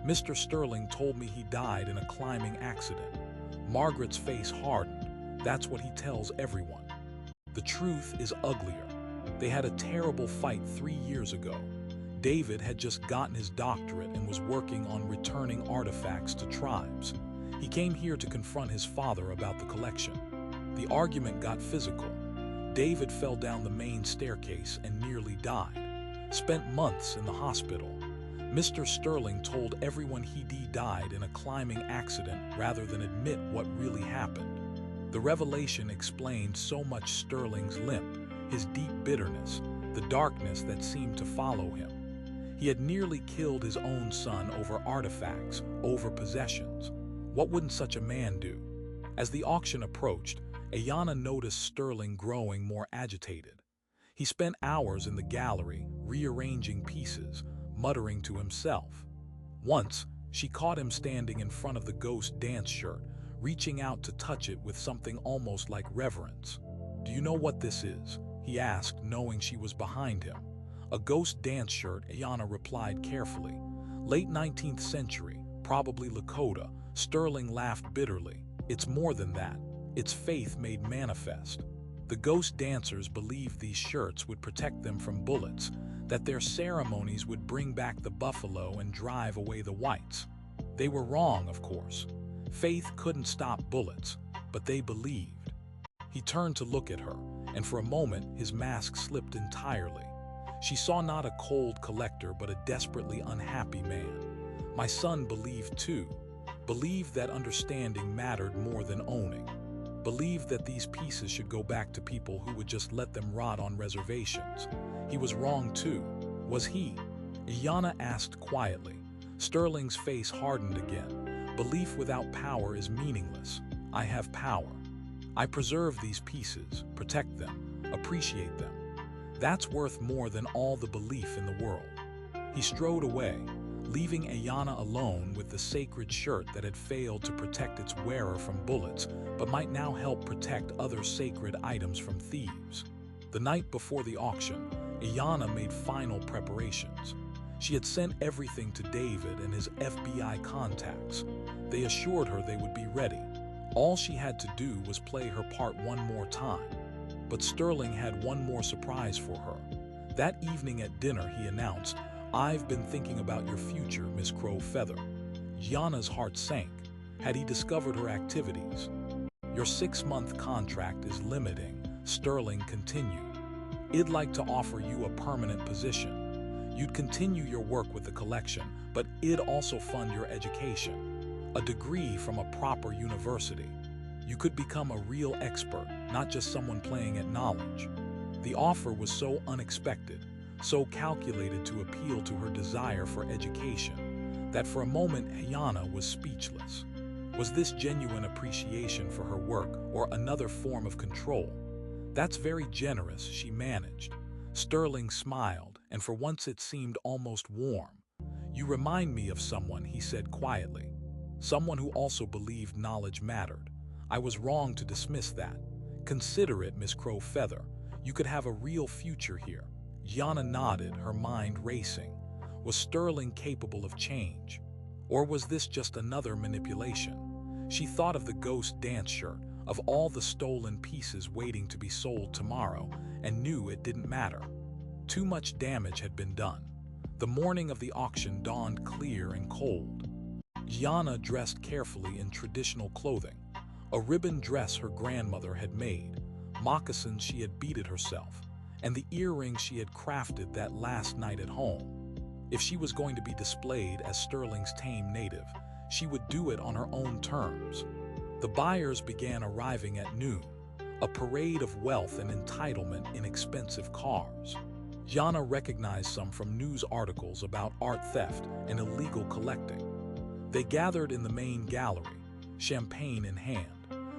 "Mr. Sterling told me he died in a climbing accident." Margaret's face hardened. "That's what he tells everyone." "The truth is uglier. They had a terrible fight 3 years ago. David had just gotten his doctorate and was working on returning artifacts to tribes. He came here to confront his father about the collection. The argument got physical. David fell down the main staircase and nearly died. Spent months in the hospital. Mr. Sterling told everyone he died in a climbing accident rather than admit what really happened. The revelation explained so much: Sterling's limp, his deep bitterness, the darkness that seemed to follow him. He had nearly killed his own son over artifacts, over possessions. What wouldn't such a man do? As the auction approached, Ayanna noticed Sterling growing more agitated. He spent hours in the gallery, rearranging pieces, muttering to himself. Once, she caught him standing in front of the ghost dance shirt, reaching out to touch it with something almost like reverence. "Do you know what this is?" he asked, knowing she was behind him. "A ghost dance shirt," Ayanna replied carefully. "Late 19th century, probably Lakota." Sterling laughed bitterly. "It's more than that. It's faith made manifest. The ghost dancers believed these shirts would protect them from bullets, that their ceremonies would bring back the buffalo and drive away the whites. They were wrong, of course. Faith couldn't stop bullets, but they believed." He turned to look at her, and for a moment his mask slipped entirely. She saw not a cold collector but a desperately unhappy man. "My son believed too. Believed that understanding mattered more than owning. Believed that these pieces should go back to people who would just let them rot on reservations." He was wrong too. Was he? Iana asked quietly. Sterling's face hardened again. Belief without power is meaningless. I have power. I preserve these pieces, protect them, appreciate them. That's worth more than all the belief in the world. He strode away, leaving Iana alone with the sacred shirt that had failed to protect its wearer from bullets, but might now help protect other sacred items from thieves. The night before the auction, Iana made final preparations. She had sent everything to David and his FBI contacts. They assured her they would be ready. All she had to do was play her part one more time. But Sterling had one more surprise for her. That evening at dinner, he announced, "I've been thinking about your future, Miss Crow-Feather." Iana's heart sank. Had he discovered her activities? "Your 6-month contract is limiting," Sterling continued. "I'd like to offer you a permanent position. You'd continue your work with the collection, but it'd also fund your education. A degree from a proper university. You could become a real expert, not just someone playing at knowledge." The offer was so unexpected, so calculated to appeal to her desire for education, that for a moment Iana was speechless. Was this genuine appreciation for her work or another form of control? "That's very generous," she managed. Sterling smiled, and for once it seemed almost warm. "You remind me of someone," he said quietly. "Someone who also believed knowledge mattered. I was wrong to dismiss that. Consider it, Miss Crow-Feather. You could have a real future here." Iana nodded, her mind racing. Was Sterling capable of change? Or was this just another manipulation? She thought of the ghost dance shirt, of all the stolen pieces waiting to be sold tomorrow, and knew it didn't matter. Too much damage had been done. The morning of the auction dawned clear and cold. Iana dressed carefully in traditional clothing. A ribbon dress her grandmother had made, moccasins she had beaded herself, and the earrings she had crafted that last night at home. If she was going to be displayed as Sterling's tame native, she would do it on her own terms. The buyers began arriving at noon, a parade of wealth and entitlement in expensive cars. Iana recognized some from news articles about art theft and illegal collecting. They gathered in the main gallery, champagne in hand,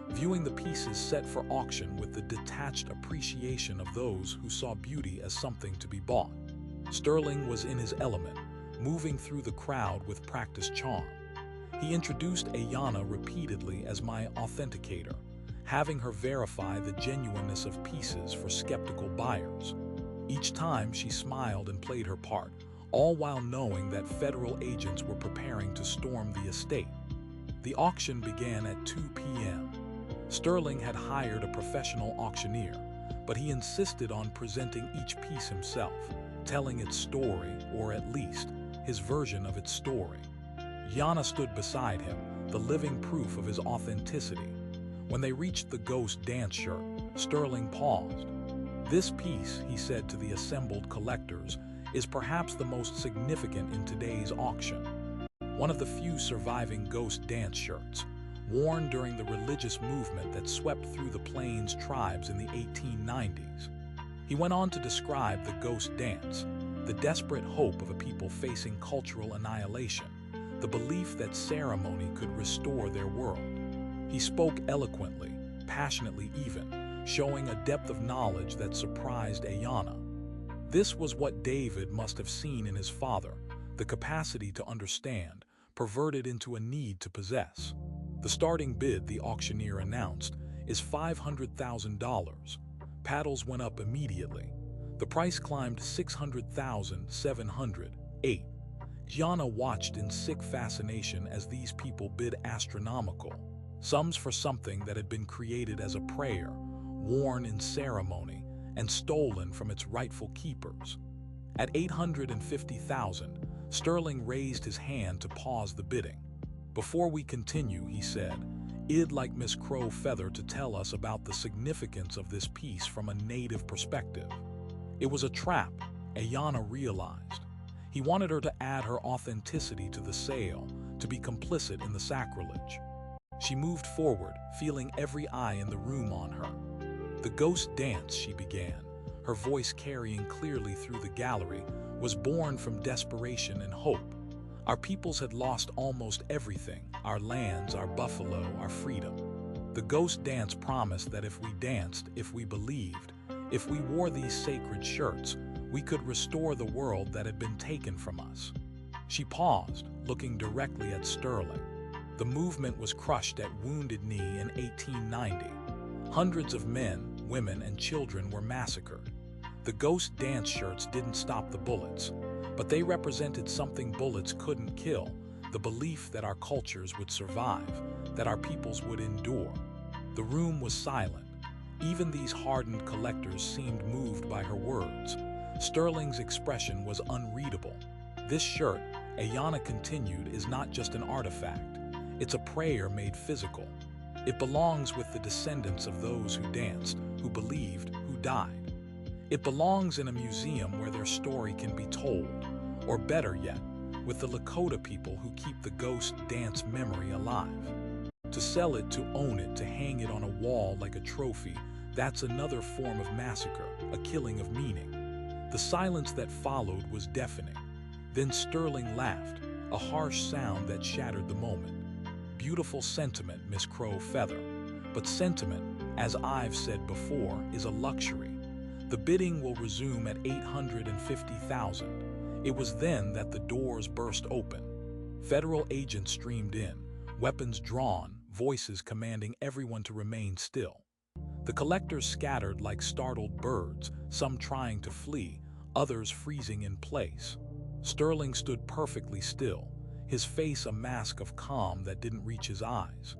viewing the pieces set for auction with the detached appreciation of those who saw beauty as something to be bought. Sterling was in his element, moving through the crowd with practiced charm. He introduced Iana repeatedly as my authenticator, having her verify the genuineness of pieces for skeptical buyers. Each time she smiled and played her part, all while knowing that federal agents were preparing to storm the estate. The auction began at 2 p.m. Sterling had hired a professional auctioneer, but he insisted on presenting each piece himself, telling its story, or at least, his version of its story. Iana stood beside him, the living proof of his authenticity. When they reached the ghost dance shirt, Sterling paused. "This piece," he said to the assembled collectors, "is perhaps the most significant in today's auction. One of the few surviving ghost dance shirts, worn during the religious movement that swept through the Plains tribes in the 1890s. He went on to describe the ghost dance, the desperate hope of a people facing cultural annihilation, the belief that ceremony could restore their world. He spoke eloquently, passionately even, showing a depth of knowledge that surprised Iana. This was what David must have seen in his father, the capacity to understand, perverted into a need to possess. The starting bid, the auctioneer announced, is $500,000. Paddles went up immediately. The price climbed $600,708. Iana watched in sick fascination as these people bid astronomical, sums for something that had been created as a prayer, worn in ceremony, and stolen from its rightful keepers. At $850,000, Sterling raised his hand to pause the bidding. "Before we continue," he said, "I'd like Miss Crow-Feather to tell us about the significance of this piece from a native perspective." It was a trap, Iana realized. He wanted her to add her authenticity to the sale, to be complicit in the sacrilege. She moved forward, feeling every eye in the room on her. "The ghost dance," she began, her voice carrying clearly through the gallery, was born from desperation and hope. Our peoples had lost almost everything: our lands, our buffalo, our freedom. The ghost dance promised that if we danced, if we believed, if we wore these sacred shirts, we could restore the world that had been taken from us. She paused, looking directly at Sterling. The movement was crushed at Wounded Knee in 1890. Hundreds of men, women, and children were massacred. The ghost dance shirts didn't stop the bullets, but they represented something bullets couldn't kill: the belief that our cultures would survive, that our peoples would endure. The room was silent. Even these hardened collectors seemed moved by her words. Sterling's expression was unreadable. This shirt, Ayanna continued, is not just an artifact. It's a prayer made physical. It belongs with the descendants of those who danced, who believed, who died. It belongs in a museum where their story can be told, or better yet, with the Lakota people who keep the ghost dance memory alive. To sell it, to own it, to hang it on a wall like a trophy, that's another form of massacre, a killing of meaning. The silence that followed was deafening. Then Sterling laughed, a harsh sound that shattered the moment. Beautiful sentiment, Miss Crow Feather. But sentiment, as I've said before, is a luxury. The bidding will resume at $850,000. It was then that the doors burst open. Federal agents streamed in, weapons drawn, voices commanding everyone to remain still. The collectors scattered like startled birds, some trying to flee, others freezing in place. Sterling stood perfectly still, his face a mask of calm that didn't reach his eyes.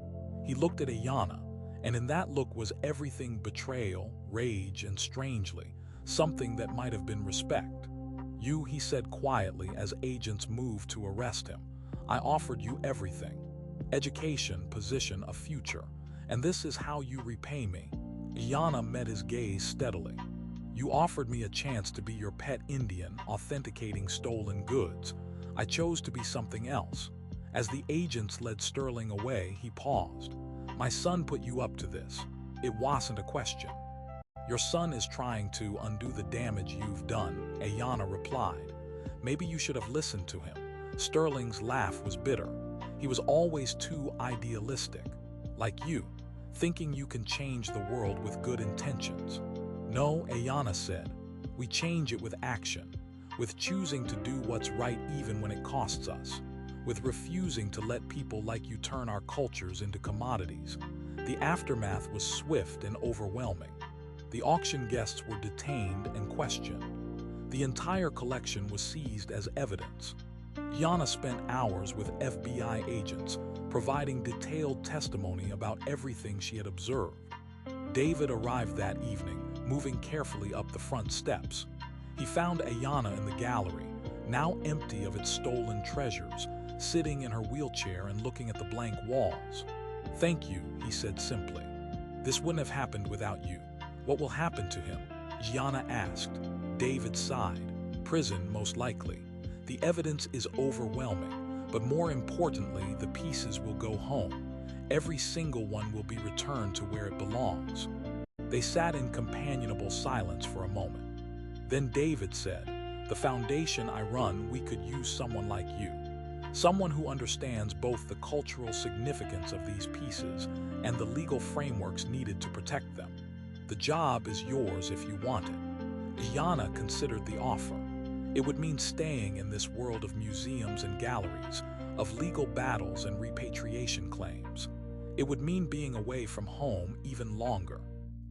He looked at Ayanna, and in that look was everything: betrayal, rage, and strangely, something that might have been respect. "You," he said quietly as agents moved to arrest him, "I offered you everything. Education, position, a future. And this is how you repay me." Ayanna met his gaze steadily. "You offered me a chance to be your pet Indian, authenticating stolen goods. I chose to be something else." As the agents led Sterling away, he paused. "My son put you up to this. It wasn't a question." "Your son is trying to undo the damage you've done," Ayanna replied. "Maybe you should have listened to him." Sterling's laugh was bitter. "He was always too idealistic. Like you, thinking you can change the world with good intentions." "No," Ayanna said. "We change it with action, with choosing to do what's right even when it costs us, with refusing to let people like you turn our cultures into commodities." The aftermath was swift and overwhelming. The auction guests were detained and questioned. The entire collection was seized as evidence. Ayanna spent hours with FBI agents, providing detailed testimony about everything she had observed. David arrived that evening, moving carefully up the front steps. He found Ayanna in the gallery, now empty of its stolen treasures, sitting in her wheelchair and looking at the blank walls. "Thank you," he said simply. "This wouldn't have happened without you." "What will happen to him?" Ayanna asked. David sighed. "Prison, most likely. The evidence is overwhelming, but more importantly, the pieces will go home. Every single one will be returned to where it belongs." They sat in companionable silence for a moment. Then David said, "The foundation I run, we could use someone like you. Someone who understands both the cultural significance of these pieces and the legal frameworks needed to protect them. The job is yours if you want it." Ayanna considered the offer. It would mean staying in this world of museums and galleries, of legal battles and repatriation claims. It would mean being away from home even longer.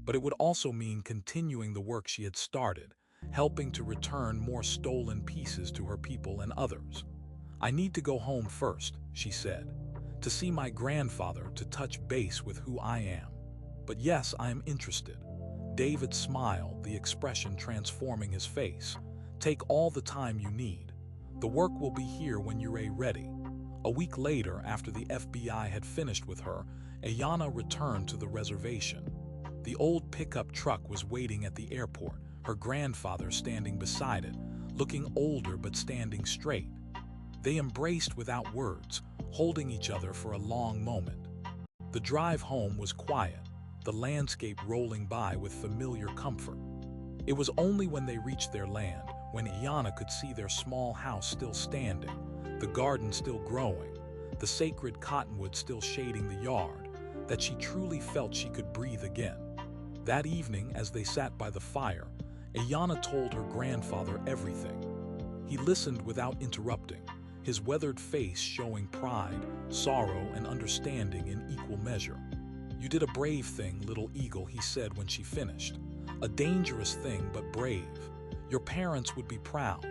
But it would also mean continuing the work she had started, helping to return more stolen pieces to her people and others. "I need to go home first," she said, "to see my grandfather, to touch base with who I am. But yes, I am interested." David smiled, the expression transforming his face. "Take all the time you need. The work will be here when you're ready." A week later, after the FBI had finished with her, Ayanna returned to the reservation. The old pickup truck was waiting at the airport, her grandfather standing beside it, looking older but standing straight. They embraced without words, holding each other for a long moment. The drive home was quiet, the landscape rolling by with familiar comfort. It was only when they reached their land, when Iana could see their small house still standing, the garden still growing, the sacred cottonwood still shading the yard, that she truly felt she could breathe again. That evening, as they sat by the fire, Iana told her grandfather everything. He listened without interrupting, his weathered face showing pride, sorrow, and understanding in equal measure. "You did a brave thing, little eagle," he said when she finished. "A dangerous thing, but brave. Your parents would be proud.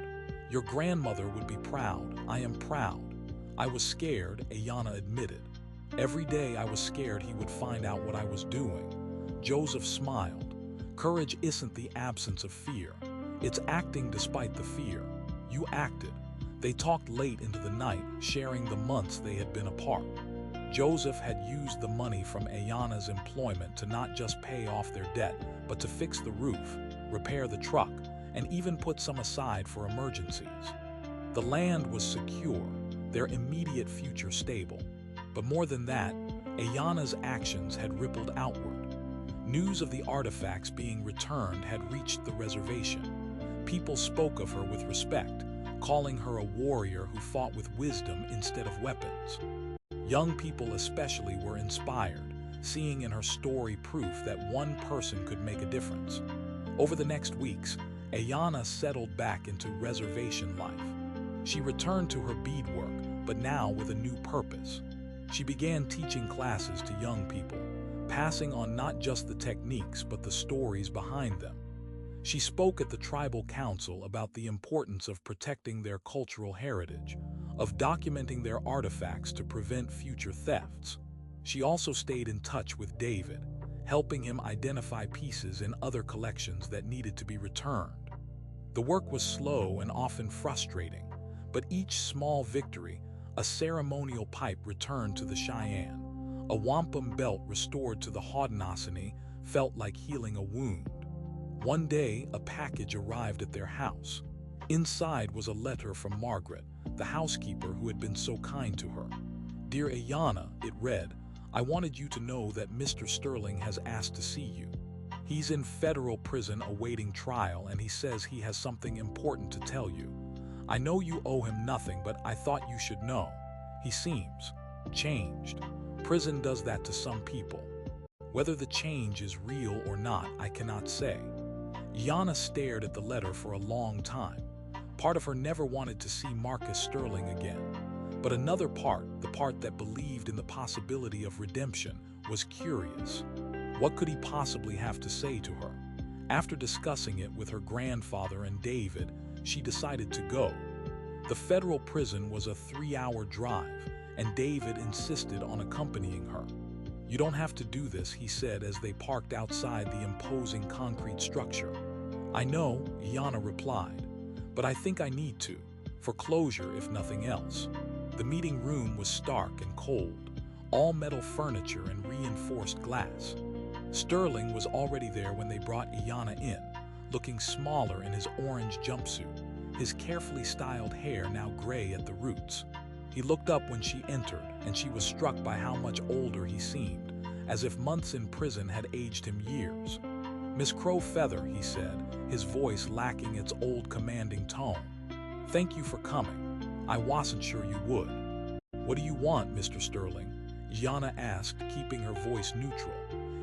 Your grandmother would be proud. I am proud." "I was scared," Iana admitted. "Every day I was scared he would find out what I was doing." Joseph smiled. "Courage isn't the absence of fear. It's acting despite the fear. You acted." They talked late into the night, sharing the months they had been apart. Joseph had used the money from Iana's employment to not just pay off their debt, but to fix the roof, repair the truck, and even put some aside for emergencies. The land was secure, their immediate future stable. But more than that, Iana's actions had rippled outward. News of the artifacts being returned had reached the reservation. People spoke of her with respect, calling her a warrior who fought with wisdom instead of weapons. Young people especially were inspired, seeing in her story proof that one person could make a difference. Over the next weeks, Iana settled back into reservation life. She returned to her beadwork, but now with a new purpose. She began teaching classes to young people, passing on not just the techniques but the stories behind them. She spoke at the tribal council about the importance of protecting their cultural heritage, of documenting their artifacts to prevent future thefts. She also stayed in touch with David, helping him identify pieces in other collections that needed to be returned. The work was slow and often frustrating, but each small victory, a ceremonial pipe returned to the Cheyenne, a wampum belt restored to the Haudenosaunee, felt like healing a wound. One day, a package arrived at their house. Inside was a letter from Margaret, the housekeeper who had been so kind to her. "Dear Iana," it read, "I wanted you to know that Mr. Sterling has asked to see you. He's in federal prison awaiting trial, and he says he has something important to tell you. I know you owe him nothing, but I thought you should know. He seems changed. Prison does that to some people. Whether the change is real or not, I cannot say." Iana stared at the letter for a long time. Part of her never wanted to see Marcus Sterling again. But another part, the part that believed in the possibility of redemption, was curious. What could he possibly have to say to her? After discussing it with her grandfather and David, she decided to go. The federal prison was a 3-hour drive, and David insisted on accompanying her. "You don't have to do this," he said as they parked outside the imposing concrete structure. "I know," Iana replied, "but I think I need to, for closure if nothing else." The meeting room was stark and cold, all metal furniture and reinforced glass. Sterling was already there when they brought Iana in, looking smaller in his orange jumpsuit, his carefully styled hair now gray at the roots. He looked up when she entered, and she was struck by how much older he seemed, as if months in prison had aged him years. "Miss Crowfeather," he said, his voice lacking its old commanding tone. "Thank you for coming. I wasn't sure you would." "What do you want, Mr. Sterling?" Iana asked, keeping her voice neutral.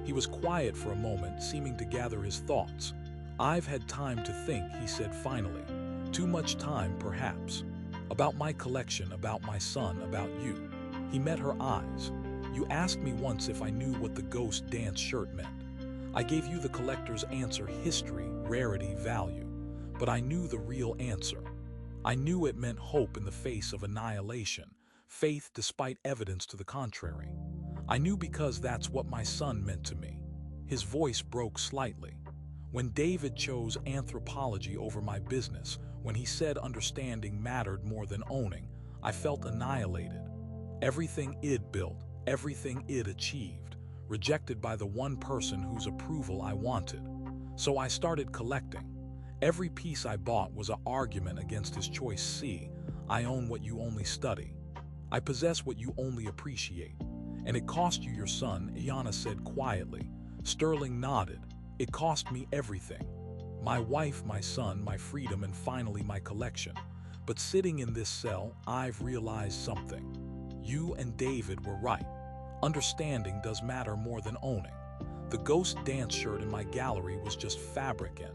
He was quiet for a moment, seeming to gather his thoughts. "I've had time to think," he said finally. "Too much time, perhaps. About my collection, about my son, about you." He met her eyes. "You asked me once if I knew what the ghost dance shirt meant. I gave you the collector's answer: history, rarity, value. But I knew the real answer. I knew it meant hope in the face of annihilation, faith despite evidence to the contrary. I knew because that's what my son meant to me." His voice broke slightly. "When David chose anthropology over my business, when he said understanding mattered more than owning, I felt annihilated. Everything I'd built, everything I'd achieved, rejected by the one person whose approval I wanted. So I started collecting. Every piece I bought was an argument against his choice. See, I own what you only study. I possess what you only appreciate. And it cost you your son," Iana said quietly. Sterling nodded. "It cost me everything." My wife, my son, my freedom, and finally my collection. But sitting in this cell, I've realized something. You and David were right. Understanding does matter more than owning. The ghost dance shirt in my gallery was just fabric and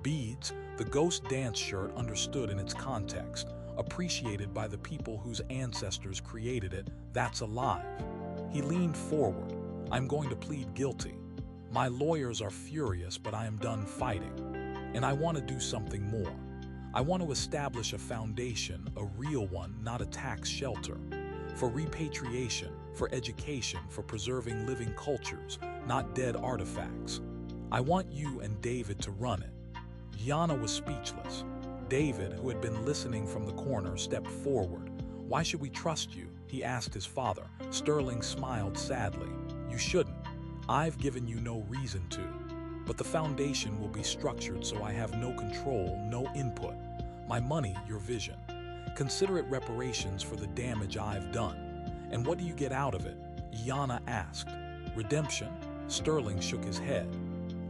beads. The ghost dance shirt, understood in its context, appreciated by the people whose ancestors created it, that's alive. He leaned forward. I'm going to plead guilty. My lawyers are furious, but I am done fighting. And I want to do something more. I want to establish a foundation, a real one, not a tax shelter. For repatriation, for education, for preserving living cultures, not dead artifacts. I want you and David to run it. Yana was speechless. David, who had been listening from the corner, stepped forward. Why should we trust you? He asked his father. Sterling smiled sadly. You shouldn't. I've given you no reason to. But the foundation will be structured so I have no control, no input. My money, your vision. Consider it reparations for the damage I've done. And what do you get out of it? Yana asked. Redemption? Sterling shook his head.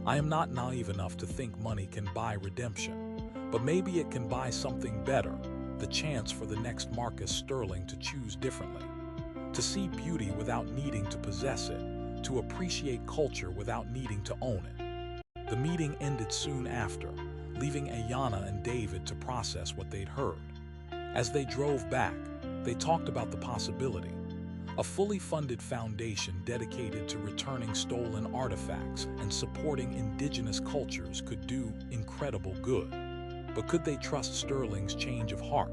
I am not naive enough to think money can buy redemption. But maybe it can buy something better, the chance for the next Marcus Sterling to choose differently. To see beauty without needing to possess it, to appreciate culture without needing to own it. The meeting ended soon after, leaving Ayanna and David to process what they'd heard. As they drove back, they talked about the possibility. A fully funded foundation dedicated to returning stolen artifacts and supporting indigenous cultures could do incredible good. But could they trust Sterling's change of heart?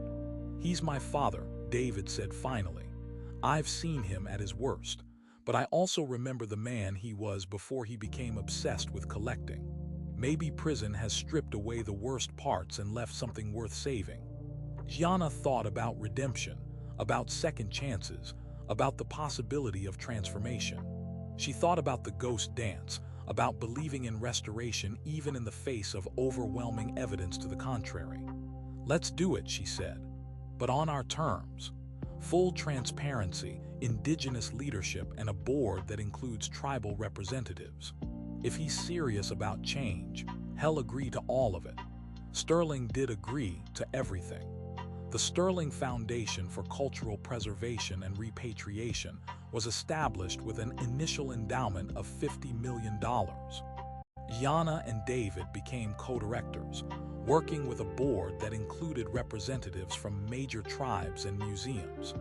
He's my father, David said finally. I've seen him at his worst, but I also remember the man he was before he became obsessed with collecting. Maybe prison has stripped away the worst parts and left something worth saving. Gianna thought about redemption, about second chances, about the possibility of transformation. She thought about the ghost dance, about believing in restoration even in the face of overwhelming evidence to the contrary. Let's do it, she said, but on our terms. Full transparency, indigenous leadership, and a board that includes tribal representatives. If he's serious about change, he'll agree to all of it. Sterling did agree to everything. The Sterling Foundation for Cultural Preservation and Repatriation was established with an initial endowment of $50 million. Yana and David became co-directors, working with a board that included representatives from major tribes and museums.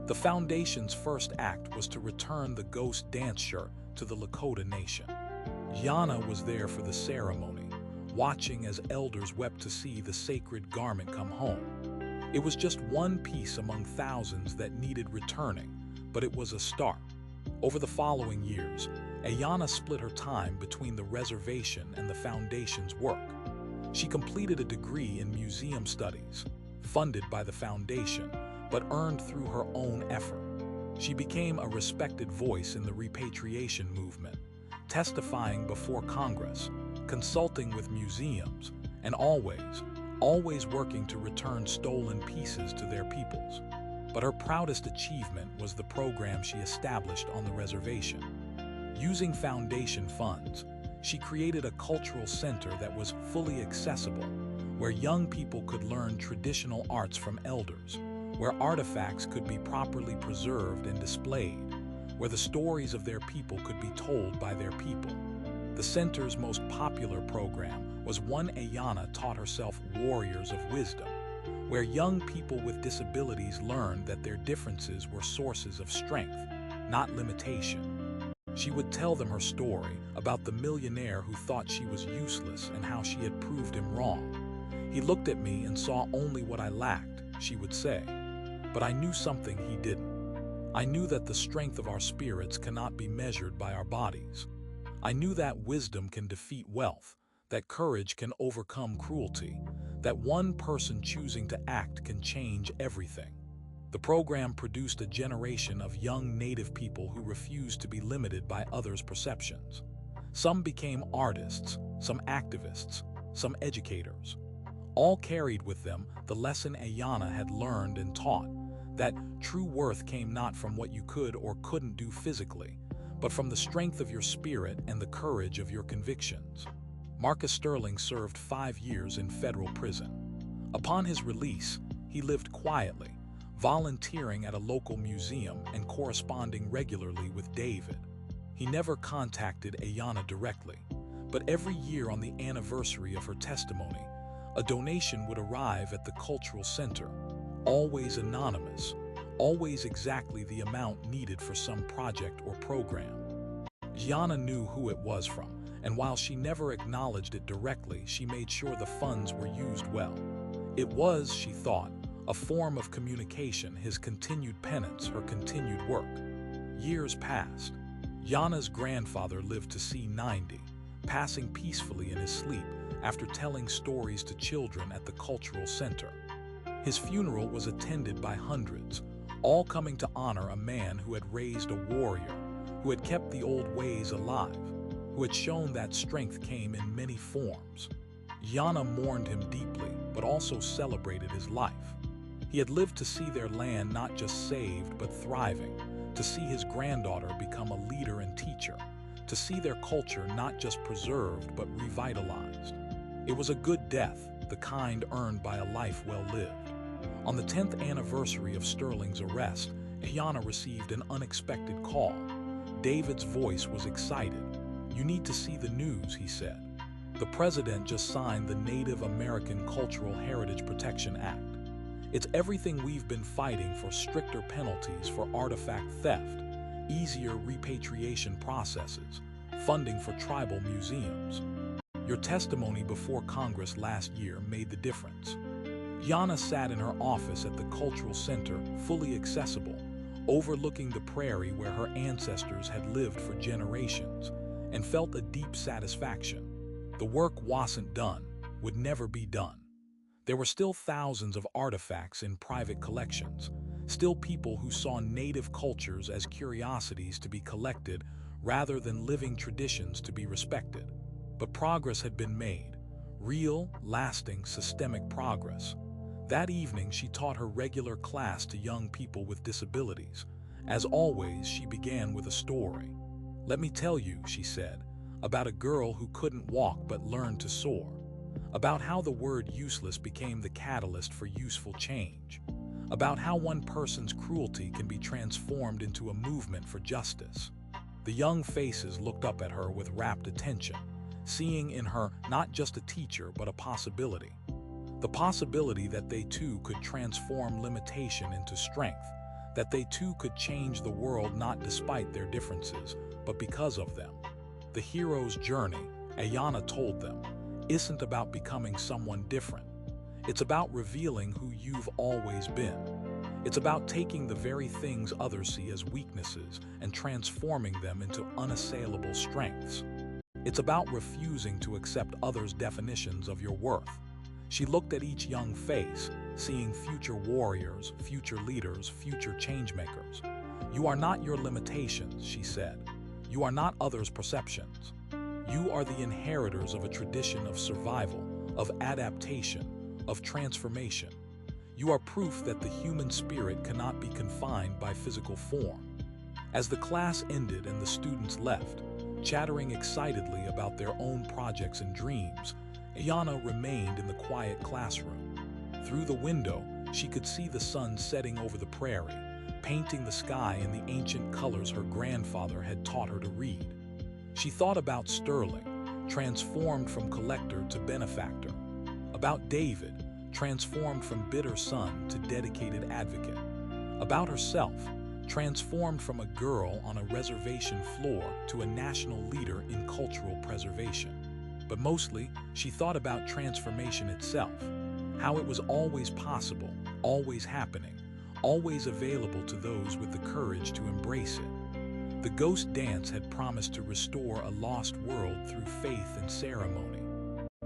The foundation's first act was to return the ghost dance shirt to the Lakota Nation. Yana was there for the ceremony, watching as elders wept to see the sacred garment come home. It was just one piece among thousands that needed returning, but it was a start. Over the following years, Ayanna split her time between the reservation and the foundation's work. She completed a degree in museum studies, funded by the foundation, but earned through her own effort. She became a respected voice in the repatriation movement, testifying before Congress, consulting with museums, and always working to return stolen pieces to their peoples. But her proudest achievement was the program she established on the reservation. Using foundation funds, she created a cultural center that was fully accessible, where young people could learn traditional arts from elders, where artifacts could be properly preserved and displayed, where the stories of their people could be told by their people. The center's most popular program was one Ayanna taught herself, Warriors of Wisdom, where young people with disabilities learned that their differences were sources of strength, not limitation. She would tell them her story about the millionaire who thought she was useless and how she had proved him wrong. He looked at me and saw only what I lacked, she would say. But I knew something he didn't. I knew that the strength of our spirits cannot be measured by our bodies. I knew that wisdom can defeat wealth, that courage can overcome cruelty, that one person choosing to act can change everything. The program produced a generation of young Native people who refused to be limited by others' perceptions. Some became artists, some activists, some educators. All carried with them the lesson Ayanna had learned and taught, that true worth came not from what you could or couldn't do physically, but from the strength of your spirit and the courage of your convictions. Marcus Sterling served 5 years in federal prison. Upon his release, he lived quietly, volunteering at a local museum and corresponding regularly with David. He never contacted Ayanna directly, but every year on the anniversary of her testimony, a donation would arrive at the cultural center, always anonymous, always exactly the amount needed for some project or program. Ayanna knew who it was from, and while she never acknowledged it directly, she made sure the funds were used well. It was, she thought, a form of communication, his continued penance, her continued work. Years passed. Ayanna's grandfather lived to see 90, passing peacefully in his sleep after telling stories to children at the cultural center. His funeral was attended by hundreds, all coming to honor a man who had raised a warrior, who had kept the old ways alive, who had shown that strength came in many forms. Ayanna mourned him deeply, but also celebrated his life. He had lived to see their land not just saved, but thriving, to see his granddaughter become a leader and teacher, to see their culture not just preserved, but revitalized. It was a good death, the kind earned by a life well lived. On the 10th anniversary of Sterling's arrest, Ayanna received an unexpected call. David's voice was excited. "You need to see the news," he said. "The president just signed the Native American Cultural Heritage Protection Act. It's everything we've been fighting for: stricter penalties for artifact theft, easier repatriation processes, funding for tribal museums. Your testimony before Congress last year made the difference." Ayanna sat in her office at the cultural center, fully accessible, overlooking the prairie where her ancestors had lived for generations, and felt a deep satisfaction. The work wasn't done, would never be done. There were still thousands of artifacts in private collections, still people who saw native cultures as curiosities to be collected rather than living traditions to be respected. But progress had been made, real, lasting, systemic progress. That evening, she taught her regular class to young people with disabilities. As always, she began with a story. "Let me tell you," she said, "about a girl who couldn't walk but learned to soar. About how the word useless became the catalyst for useful change. About how one person's cruelty can be transformed into a movement for justice." The young faces looked up at her with rapt attention, seeing in her not just a teacher but a possibility. The possibility that they too could transform limitation into strength, that they too could change the world not despite their differences, but because of them. The hero's journey, Ayanna told them, isn't about becoming someone different. It's about revealing who you've always been. It's about taking the very things others see as weaknesses and transforming them into unassailable strengths. It's about refusing to accept others' definitions of your worth. She looked at each young face, seeing future warriors, future leaders, future changemakers. "You are not your limitations," she said. "You are not others' perceptions. You are the inheritors of a tradition of survival, of adaptation, of transformation. You are proof that the human spirit cannot be confined by physical form." As the class ended and the students left, chattering excitedly about their own projects and dreams, Ayanna remained in the quiet classroom. Through the window, she could see the sun setting over the prairie, painting the sky in the ancient colors her grandfather had taught her to read. She thought about Sterling, transformed from collector to benefactor, about David, transformed from bitter son to dedicated advocate, about herself, transformed from a girl on a reservation floor to a national leader in cultural preservation. But mostly, she thought about transformation itself, how it was always possible, always happening, always available to those with the courage to embrace it. The ghost dance had promised to restore a lost world through faith and ceremony.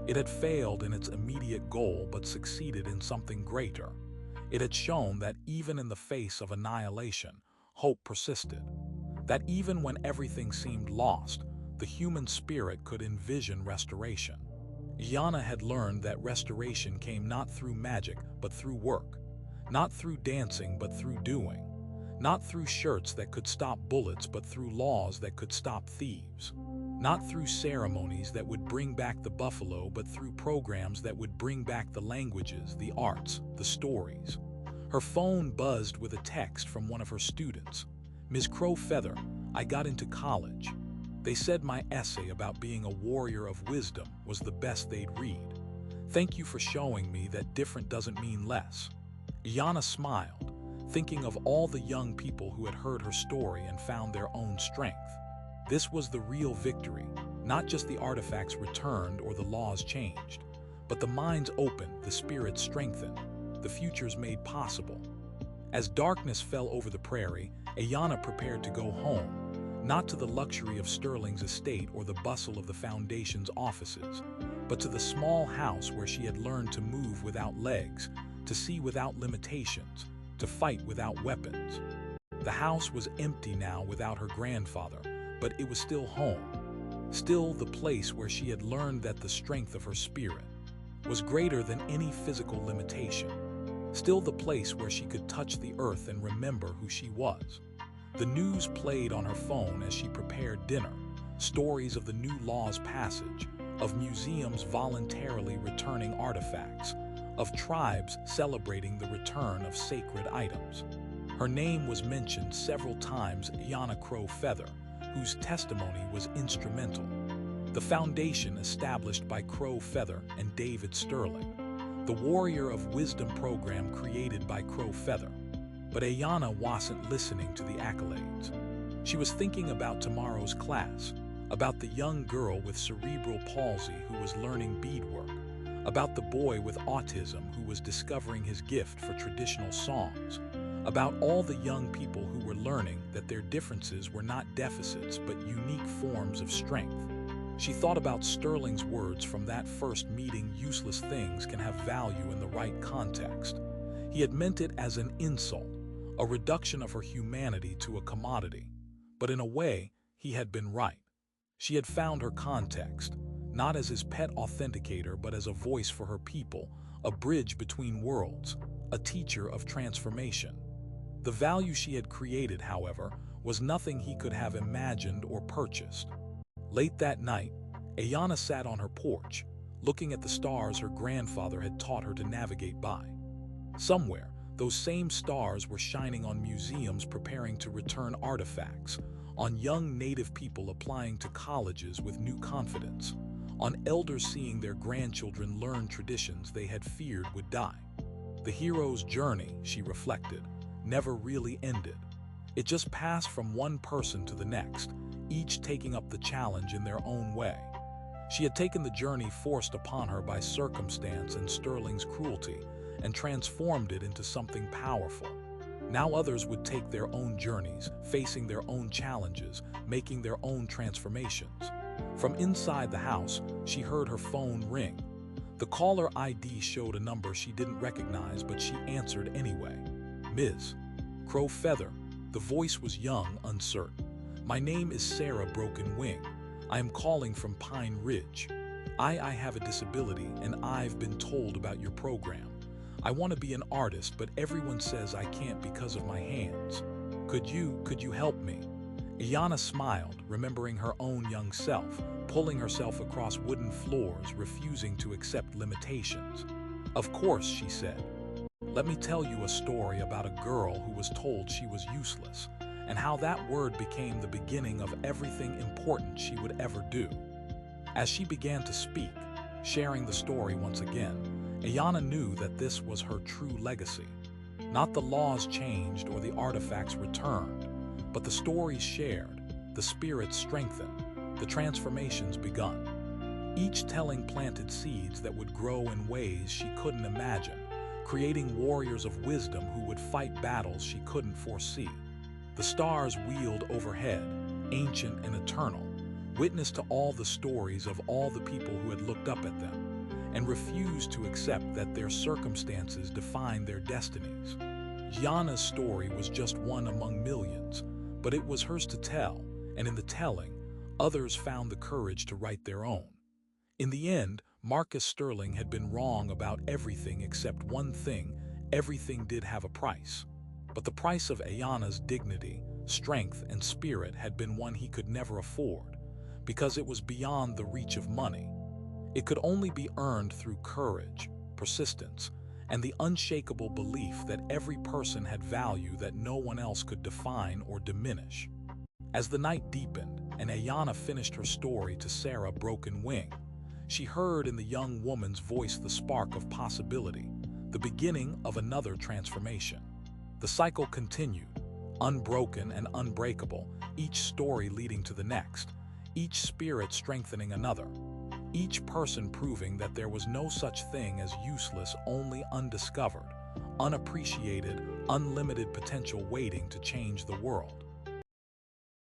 It had failed in its immediate goal but succeeded in something greater. It had shown that even in the face of annihilation, hope persisted. That even when everything seemed lost, the human spirit could envision restoration. Ayanna had learned that restoration came not through magic but through work, not through dancing but through doing, Not through shirts that could stop bullets, but through laws that could stop thieves. Not through ceremonies that would bring back the buffalo, but through programs that would bring back the languages, the arts, the stories. Her phone buzzed with a text from one of her students. "Ms. Crowfeather, I got into college. They said my essay about being a warrior of wisdom was the best they'd read. Thank you for showing me that different doesn't mean less." Iana smiled, thinking of all the young people who had heard her story and found their own strength. This was the real victory, not just the artifacts returned or the laws changed, but the minds opened, the spirits strengthened, the futures made possible. As darkness fell over the prairie, Iana prepared to go home, not to the luxury of Sterling's estate or the bustle of the Foundation's offices, but to the small house where she had learned to move without legs, to see without limitations, to fight without weapons. The house was empty now without her grandfather, but it was still home, still the place where she had learned that the strength of her spirit was greater than any physical limitation, still the place where she could touch the earth and remember who she was. The news played on her phone as she prepared dinner, stories of the new law's passage, of museums voluntarily returning artifacts, of tribes celebrating the return of sacred items. Her name was mentioned several times, Iana Crowfeather, whose testimony was instrumental. The foundation established by Crowfeather and David Sterling, the Warrior of Wisdom program created by Crowfeather. But Iana wasn't listening to the accolades. She was thinking about tomorrow's class, about the young girl with cerebral palsy who was learning beadwork, about the boy with autism who was discovering his gift for traditional songs, about all the young people who were learning that their differences were not deficits but unique forms of strength. She thought about Sterling's words from that first meeting: useless things can have value in the right context. He had meant it as an insult, a reduction of her humanity to a commodity. But in a way, he had been right. She had found her context, not as his pet authenticator but as a voice for her people, a bridge between worlds, a teacher of transformation. The value she had created, however, was nothing he could have imagined or purchased. Late that night, Iana sat on her porch, looking at the stars her grandfather had taught her to navigate by. Somewhere, those same stars were shining on museums preparing to return artifacts, on young Native people applying to colleges with new confidence, on elders seeing their grandchildren learn traditions they had feared would die. The hero's journey, she reflected, never really ended. It just passed from one person to the next, each taking up the challenge in their own way. She had taken the journey forced upon her by circumstance and Sterling's cruelty and transformed it into something powerful. Now others would take their own journeys, facing their own challenges, making their own transformations. From inside the house, she heard her phone ring. The caller ID showed a number she didn't recognize, but she answered anyway. "Ms. Crowfeather." The voice was young, uncertain. "My name is Sarah Broken Wing. I am calling from Pine Ridge. I have a disability and I've been told about your program. I want to be an artist, but everyone says I can't because of my hands. Could you help me?" Iana smiled, remembering her own young self, pulling herself across wooden floors, refusing to accept limitations. "Of course," she said. "Let me tell you a story about a girl who was told she was useless, and how that word became the beginning of everything important she would ever do." As she began to speak, sharing the story once again, Iana knew that this was her true legacy. Not the laws changed or the artifacts returned, but the stories shared, the spirits strengthened, the transformations begun. Each telling planted seeds that would grow in ways she couldn't imagine, creating warriors of wisdom who would fight battles she couldn't foresee. The stars wheeled overhead, ancient and eternal, witness to all the stories of all the people who had looked up at them, and refused to accept that their circumstances defined their destinies. Iana's story was just one among millions, but it was hers to tell, and in the telling, others found the courage to write their own. In the end, Marcus Sterling had been wrong about everything except one thing: everything did have a price. But the price of Ayana's dignity, strength, and spirit had been one he could never afford, because it was beyond the reach of money. It could only be earned through courage, persistence, and the unshakable belief that every person had value that no one else could define or diminish. As the night deepened and Ayana finished her story to Sarah Broken Wing, she heard in the young woman's voice the spark of possibility, the beginning of another transformation. The cycle continued, unbroken and unbreakable, each story leading to the next, each spirit strengthening another, each person proving that there was no such thing as useless, only undiscovered, unappreciated, unlimited potential waiting to change the world.